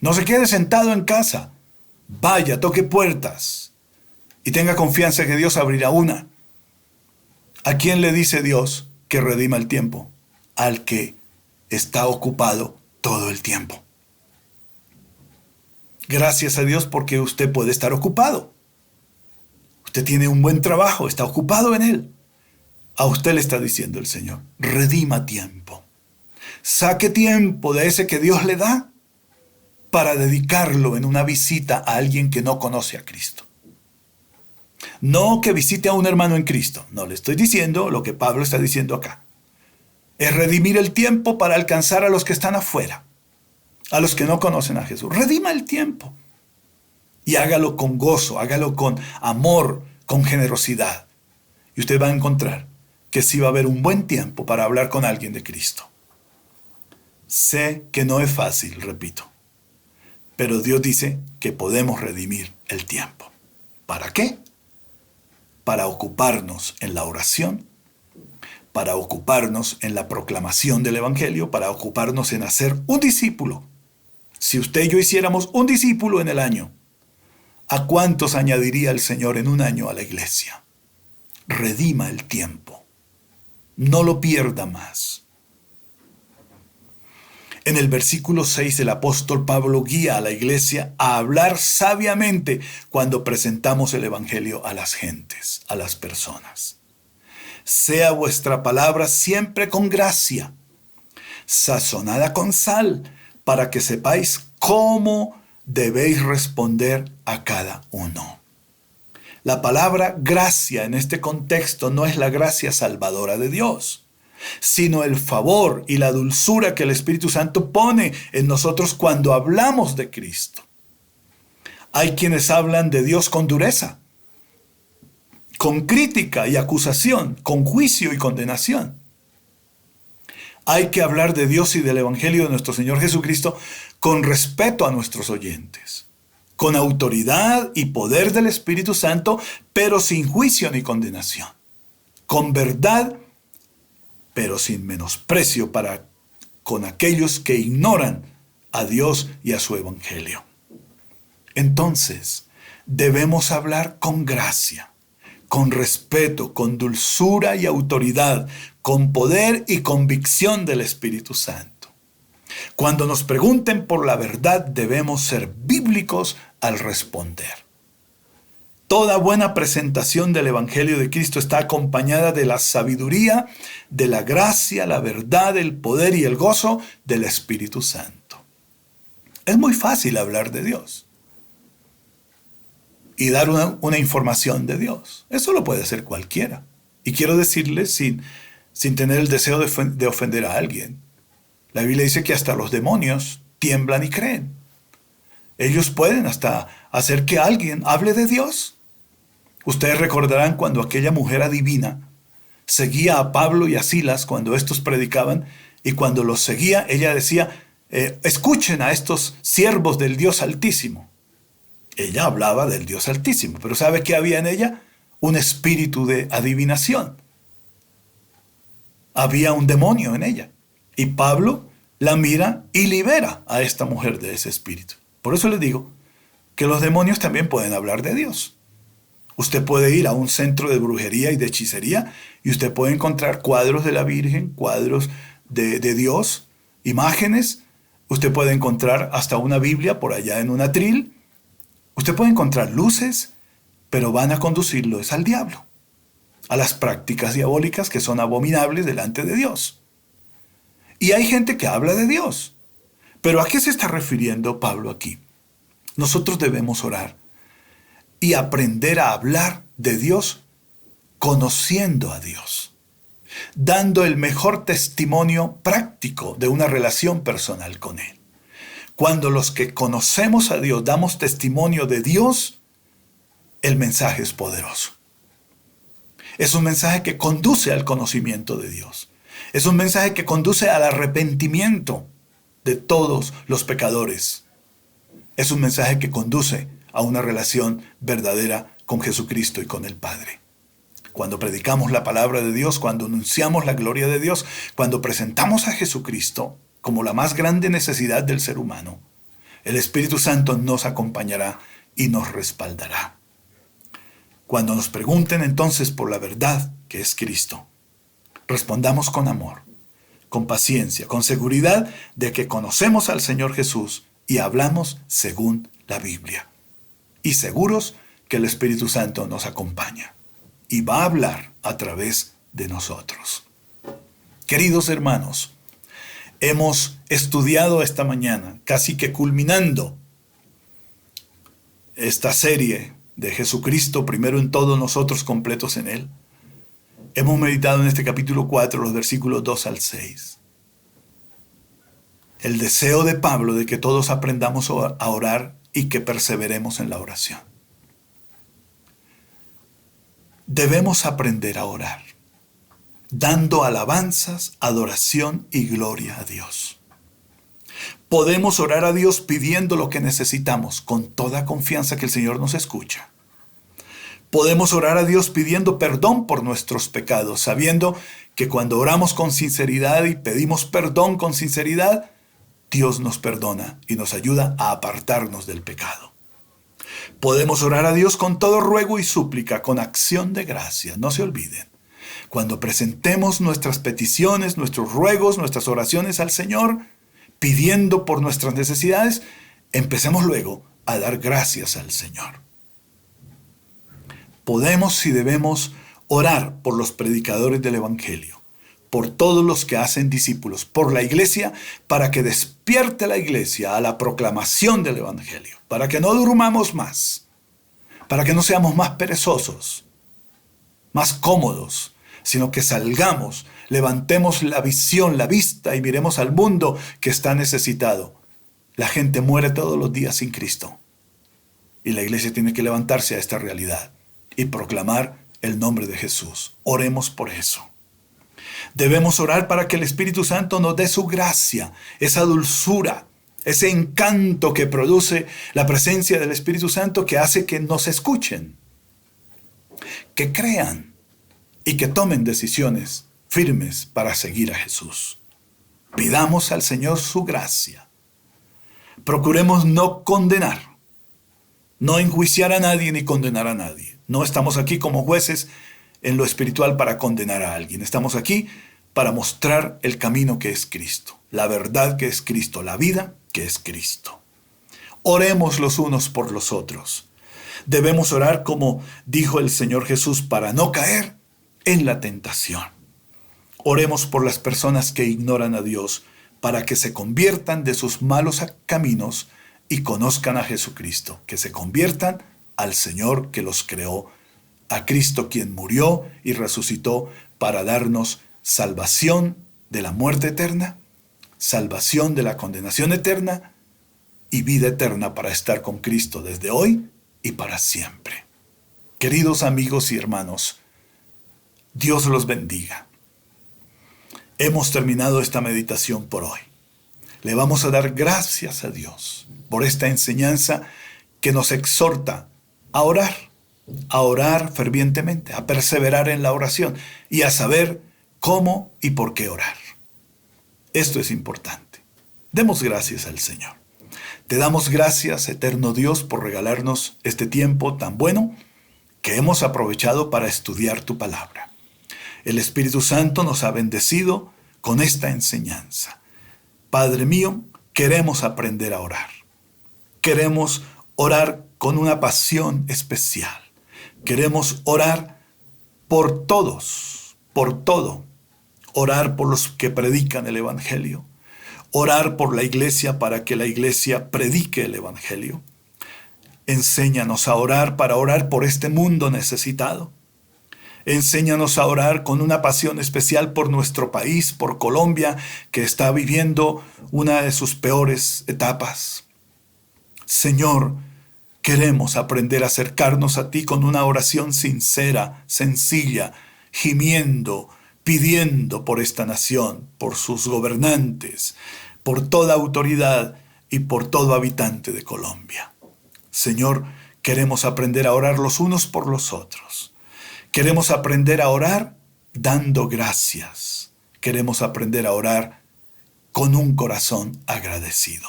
No se quede sentado en casa. Vaya, toque puertas. Y tenga confianza que Dios abrirá una. ¿A quién le dice Dios que redima el tiempo? Al que está ocupado todo el tiempo. Gracias a Dios porque usted puede estar ocupado. Usted tiene un buen trabajo, está ocupado en él. A usted le está diciendo el Señor, redima tiempo. Saque tiempo de ese que Dios le da para dedicarlo en una visita a alguien que no conoce a Cristo. No que visite a un hermano en Cristo. No, le estoy diciendo lo que Pablo está diciendo acá. Es redimir el tiempo para alcanzar a los que están afuera, a los que no conocen a Jesús. Redima el tiempo y hágalo con gozo, hágalo con amor, con generosidad. Y usted va a encontrar que sí va a haber un buen tiempo para hablar con alguien de Cristo. Sé que no es fácil, repito, pero Dios dice que podemos redimir el tiempo. ¿Para qué? Para ocuparnos en la oración, para ocuparnos en la proclamación del Evangelio, para ocuparnos en hacer un discípulo. Si usted y yo hiciéramos un discípulo en el año, ¿a cuántos añadiría el Señor en un año a la iglesia? Redima el tiempo. No lo pierda más. En el versículo 6 el apóstol Pablo guía a la iglesia a hablar sabiamente cuando presentamos el Evangelio a las gentes, a las personas. Sea vuestra palabra siempre con gracia, sazonada con sal, para que sepáis cómo debéis responder a cada uno. La palabra gracia en este contexto no es la gracia salvadora de Dios, sino el favor y la dulzura que el Espíritu Santo pone en nosotros cuando hablamos de Cristo. Hay quienes hablan de Dios con dureza, con crítica y acusación, con juicio y condenación. Hay que hablar de Dios y del Evangelio de nuestro Señor Jesucristo con respeto a nuestros oyentes, con autoridad y poder del Espíritu Santo, pero sin juicio ni condenación, con verdad pero sin menosprecio para con aquellos que ignoran a Dios y a su Evangelio. Entonces, debemos hablar con gracia, con respeto, con dulzura y autoridad, con poder y convicción del Espíritu Santo. Cuando nos pregunten por la verdad, debemos ser bíblicos al responder. Toda buena presentación del Evangelio de Cristo está acompañada de la sabiduría, de la gracia, la verdad, el poder y el gozo del Espíritu Santo. Es muy fácil hablar de Dios y dar una información de Dios. Eso lo puede hacer cualquiera. Y quiero decirles sin tener el deseo de ofender a alguien. La Biblia dice que hasta los demonios tiemblan y creen. Ellos pueden hasta hacer que alguien hable de Dios. Ustedes recordarán cuando aquella mujer adivina seguía a Pablo y a Silas cuando estos predicaban, y cuando los seguía, ella decía, escuchen a estos siervos del Dios Altísimo. Ella hablaba del Dios Altísimo, pero ¿sabe qué había en ella? Un espíritu de adivinación. Había un demonio en ella. Y Pablo la mira y libera a esta mujer de ese espíritu. Por eso les digo que los demonios también pueden hablar de Dios. Usted puede ir a un centro de brujería y de hechicería y usted puede encontrar cuadros de la Virgen, cuadros de Dios, imágenes. Usted puede encontrar hasta una Biblia por allá en un atril. Usted puede encontrar luces, pero van a conducirlo es al diablo, a las prácticas diabólicas que son abominables delante de Dios. Y hay gente que habla de Dios. Pero ¿a qué se está refiriendo Pablo aquí? Nosotros debemos orar y aprender a hablar de Dios conociendo a Dios, dando el mejor testimonio práctico de una relación personal con Él. Cuando los que conocemos a Dios damos testimonio de Dios, el mensaje es poderoso. Es un mensaje que conduce al conocimiento de Dios. Es un mensaje que conduce al arrepentimiento de todos los pecadores. Es un mensaje que conduce a una relación verdadera con Jesucristo y con el Padre. Cuando predicamos la palabra de Dios, cuando anunciamos la gloria de Dios, cuando presentamos a Jesucristo como la más grande necesidad del ser humano, el Espíritu Santo nos acompañará y nos respaldará. Cuando nos pregunten entonces por la verdad que es Cristo, respondamos con amor, con paciencia, con seguridad de que conocemos al Señor Jesús y hablamos según la Biblia. Y seguros que el Espíritu Santo nos acompaña y va a hablar a través de nosotros. Queridos hermanos, hemos estudiado esta mañana, casi que culminando esta serie de Jesucristo, primero en todo, nosotros completos en Él. Hemos meditado en este capítulo 4, los versículos 2 al 6. El deseo de Pablo de que todos aprendamos a orar y que perseveremos en la oración. Debemos aprender a orar, dando alabanzas, adoración y gloria a Dios. Podemos orar a Dios pidiendo lo que necesitamos con toda confianza que el Señor nos escucha. Podemos orar a Dios pidiendo perdón por nuestros pecados, sabiendo que cuando oramos con sinceridad y pedimos perdón con sinceridad, Dios nos perdona y nos ayuda a apartarnos del pecado. Podemos orar a Dios con todo ruego y súplica, con acción de gracias. No se olviden, cuando presentemos nuestras peticiones, nuestros ruegos, nuestras oraciones al Señor, pidiendo por nuestras necesidades, empecemos luego a dar gracias al Señor. Podemos y debemos orar por los predicadores del Evangelio, por todos los que hacen discípulos, por la iglesia, para que despierte la iglesia a la proclamación del Evangelio, para que no durmamos más, para que no seamos más perezosos, más cómodos, sino que salgamos, levantemos la visión, la vista y miremos al mundo que está necesitado. La gente muere todos los días sin Cristo y la iglesia tiene que levantarse a esta realidad y proclamar el nombre de Jesús. Oremos por eso. Debemos orar para que el Espíritu Santo nos dé su gracia, esa dulzura, ese encanto que produce la presencia del Espíritu Santo que hace que nos escuchen, que crean y que tomen decisiones firmes para seguir a Jesús. Pidamos al Señor su gracia. Procuremos no condenar, no enjuiciar a nadie ni condenar a nadie. No estamos aquí como jueces en lo espiritual para condenar a alguien. Estamos aquí para mostrar el camino que es Cristo, la verdad que es Cristo, la vida que es Cristo. Oremos los unos por los otros. Debemos orar como dijo el Señor Jesús para no caer en la tentación. Oremos por las personas que ignoran a Dios para que se conviertan de sus malos caminos y conozcan a Jesucristo, que se conviertan al Señor que los creó, a Cristo quien murió y resucitó para darnos salvación de la muerte eterna, salvación de la condenación eterna y vida eterna para estar con Cristo desde hoy y para siempre. Queridos amigos y hermanos, Dios los bendiga. Hemos terminado esta meditación por hoy. Le vamos a dar gracias a Dios por esta enseñanza que nos exhorta a orar fervientemente, a perseverar en la oración y a saber cómo y por qué orar. Esto es importante. Demos gracias al Señor. Te damos gracias, eterno Dios, por regalarnos este tiempo tan bueno que hemos aprovechado para estudiar tu palabra. El Espíritu Santo nos ha bendecido con esta enseñanza. Padre mío, queremos aprender a orar. Queremos orar con una pasión especial. Queremos orar por todos, por todo. Orar por los que predican el Evangelio. Orar por la iglesia para que la iglesia predique el Evangelio. Enséñanos a orar para orar por este mundo necesitado. Enséñanos a orar con una pasión especial por nuestro país, por Colombia, que está viviendo una de sus peores etapas. Señor, queremos aprender a acercarnos a ti con una oración sincera, sencilla, gimiendo, pidiendo por esta nación, por sus gobernantes, por toda autoridad y por todo habitante de Colombia. Señor, queremos aprender a orar los unos por los otros. Queremos aprender a orar dando gracias. Queremos aprender a orar con un corazón agradecido.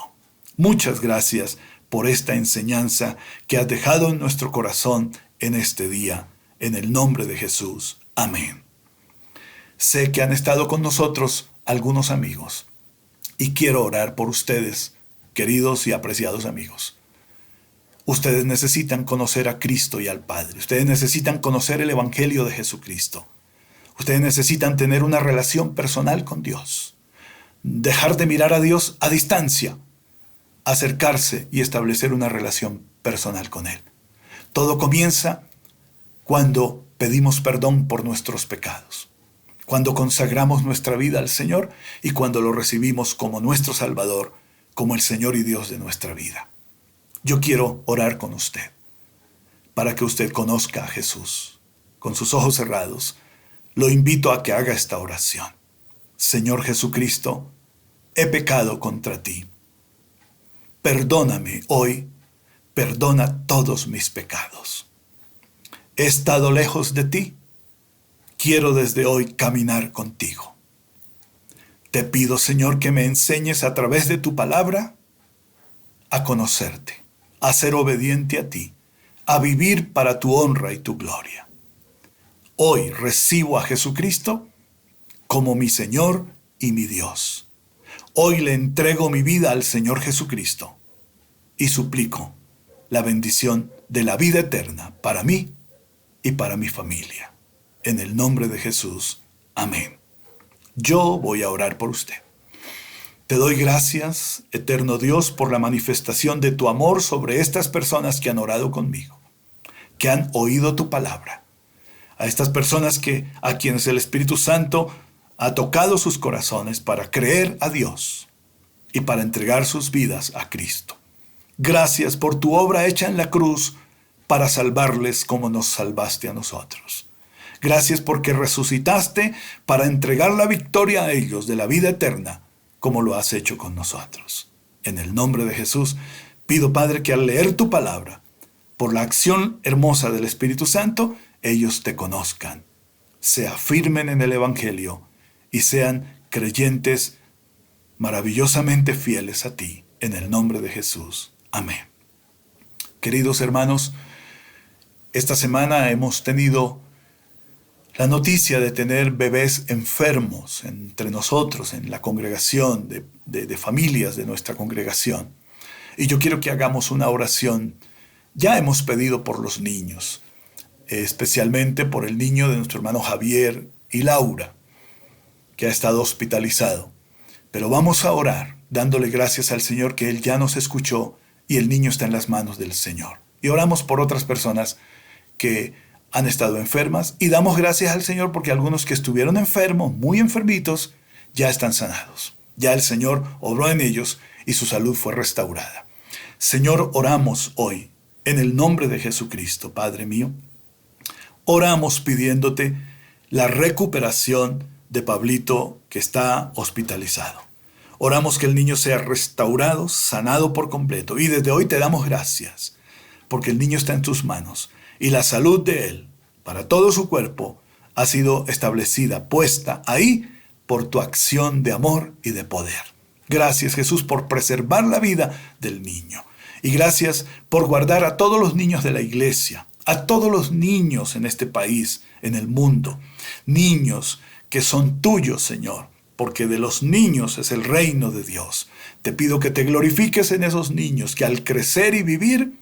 Muchas gracias por esta enseñanza que has dejado en nuestro corazón en este día. En el nombre de Jesús. Amén. Sé que han estado con nosotros algunos amigos y quiero orar por ustedes, queridos y apreciados amigos. Ustedes necesitan conocer a Cristo y al Padre. Ustedes necesitan conocer el Evangelio de Jesucristo. Ustedes necesitan tener una relación personal con Dios. Dejar de mirar a Dios a distancia. Acercarse y establecer una relación personal con Él. Todo comienza cuando pedimos perdón por nuestros pecados. Cuando consagramos nuestra vida al Señor y cuando lo recibimos como nuestro Salvador, como el Señor y Dios de nuestra vida. Yo quiero orar con usted, para que usted conozca a Jesús. Con sus ojos cerrados, lo invito a que haga esta oración. Señor Jesucristo, he pecado contra ti. Perdóname hoy, perdona todos mis pecados. He estado lejos de ti, quiero desde hoy caminar contigo. Te pido, Señor, que me enseñes a través de tu palabra a conocerte, a ser obediente a ti, a vivir para tu honra y tu gloria. Hoy recibo a Jesucristo como mi Señor y mi Dios. Hoy le entrego mi vida al Señor Jesucristo y suplico la bendición de la vida eterna para mí y para mi familia. En el nombre de Jesús. Amén. Yo voy a orar por usted. Te doy gracias, eterno Dios, por la manifestación de tu amor sobre estas personas que han orado conmigo, que han oído tu palabra. A estas personas a quienes el Espíritu Santo ha tocado sus corazones para creer a Dios y para entregar sus vidas a Cristo. Gracias por tu obra hecha en la cruz para salvarles como nos salvaste a nosotros. Gracias porque resucitaste para entregar la victoria a ellos de la vida eterna, como lo has hecho con nosotros. En el nombre de Jesús, pido, Padre, que al leer tu palabra, por la acción hermosa del Espíritu Santo, ellos te conozcan, se afirmen en el Evangelio y sean creyentes maravillosamente fieles a ti. En el nombre de Jesús. Amén. Queridos hermanos, esta semana hemos tenido la noticia de tener bebés enfermos entre nosotros, en la congregación, de familias de nuestra congregación. Y yo quiero que hagamos una oración. Ya hemos pedido por los niños, especialmente por el niño de nuestro hermano Javier y Laura, que ha estado hospitalizado. Pero vamos a orar, dándole gracias al Señor que Él ya nos escuchó y el niño está en las manos del Señor. Y oramos por otras personas que han estado enfermas y damos gracias al Señor porque algunos que estuvieron enfermos, muy enfermitos, ya están sanados. Ya el Señor obró en ellos y su salud fue restaurada. Señor, oramos hoy en el nombre de Jesucristo, Padre mío. Oramos pidiéndote la recuperación de Pablito, que está hospitalizado. Oramos que el niño sea restaurado, sanado por completo. Y desde hoy te damos gracias, porque el niño está en tus manos. Y la salud de él, para todo su cuerpo, ha sido establecida, puesta ahí por tu acción de amor y de poder. Gracias, Jesús, por preservar la vida del niño. Y gracias por guardar a todos los niños de la iglesia, a todos los niños en este país, en el mundo. Niños que son tuyos, Señor, porque de los niños es el reino de Dios. Te pido que te glorifiques en esos niños, que al crecer y vivir,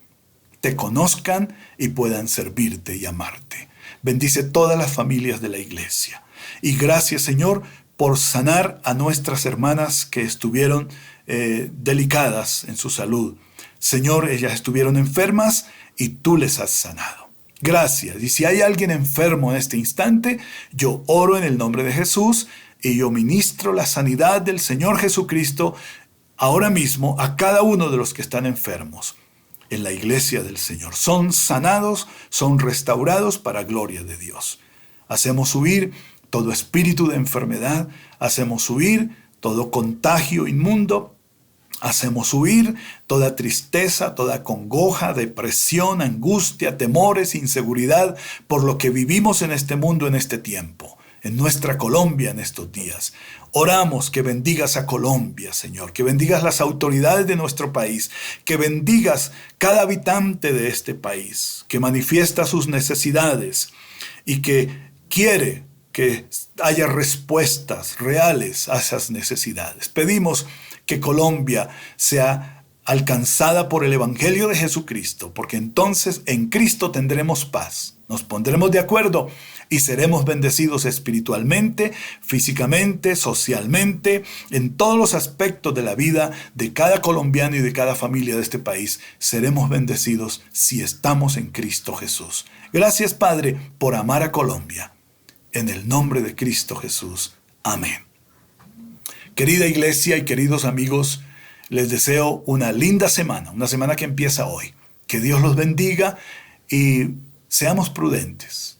te conozcan y puedan servirte y amarte. Bendice todas las familias de la iglesia. Y gracias, Señor, por sanar a nuestras hermanas que estuvieron delicadas en su salud. Señor, ellas estuvieron enfermas y tú les has sanado. Gracias. Y si hay alguien enfermo en este instante, yo oro en el nombre de Jesús y yo ministro la sanidad del Señor Jesucristo ahora mismo a cada uno de los que están enfermos en la iglesia del Señor. Son sanados, son restaurados para gloria de Dios. Hacemos huir todo espíritu de enfermedad, hacemos huir todo contagio inmundo, hacemos huir toda tristeza, toda congoja, depresión, angustia, temores, inseguridad por lo que vivimos en este mundo en este tiempo, en nuestra Colombia en estos días. Oramos que bendigas a Colombia, Señor, que bendigas las autoridades de nuestro país, que bendigas cada habitante de este país, que manifiesta sus necesidades y que quiere que haya respuestas reales a esas necesidades. Pedimos que Colombia sea alcanzada por el Evangelio de Jesucristo, porque entonces en Cristo tendremos paz, nos pondremos de acuerdo y seremos bendecidos espiritualmente, físicamente, socialmente, en todos los aspectos de la vida de cada colombiano y de cada familia de este país. Seremos bendecidos si estamos en Cristo Jesús. Gracias, Padre, por amar a Colombia. En el nombre de Cristo Jesús. Amén. Querida iglesia y queridos amigos, les deseo una linda semana, una semana que empieza hoy. Que Dios los bendiga y seamos prudentes.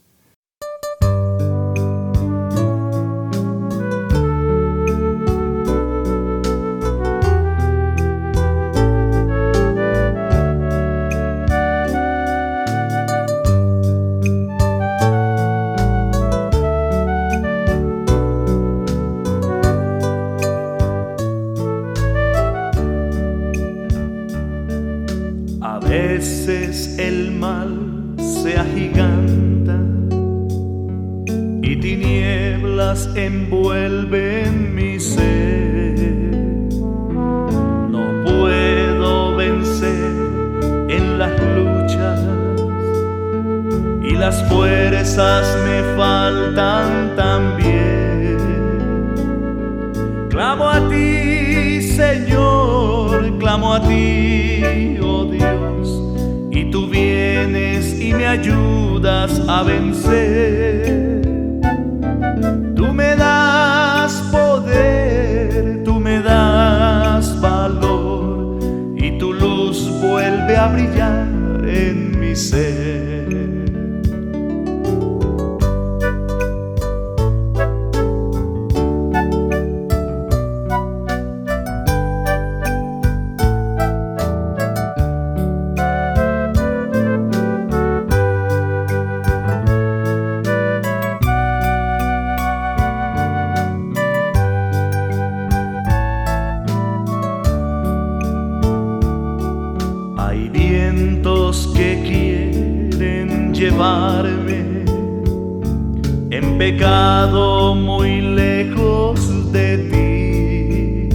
A veces el mal se agiganta y tinieblas envuelven mi ser. No puedo vencer en las luchas y las fuerzas me faltan también. Clamo a ti, Señor, clamo a ti, oh Dios, y tú vienes y me ayudas a vencer. Tú me das poder, tú me das valor, y tu luz vuelve a brillar en mi ser. Hay vientos que quieren llevarme en pecado muy lejos de ti.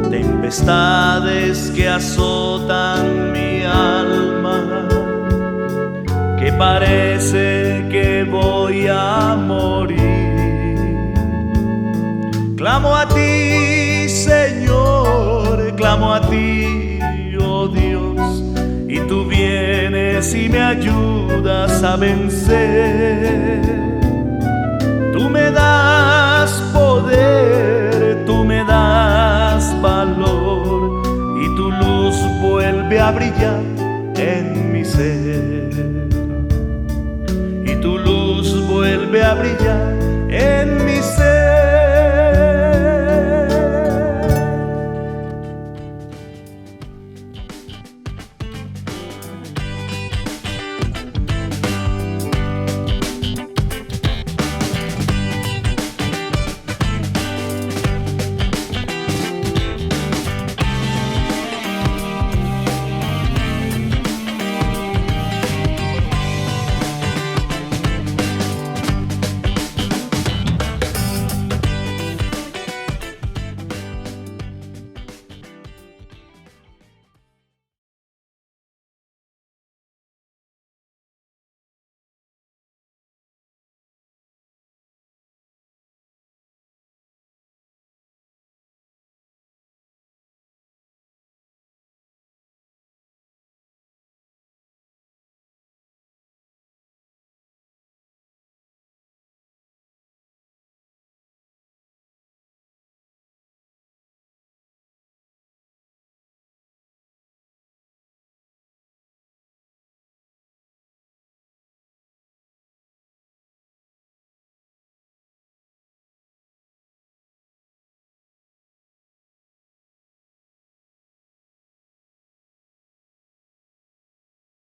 Tempestades que azotan mi alma, que parece que voy a morir. Clamo a ti, Señor, clamo a ti, oh Dios, y tú vienes y me ayudas a vencer. Tú me das poder, tú me das valor, y tu luz vuelve a brillar en mi ser, y tu luz vuelve a brillar en mi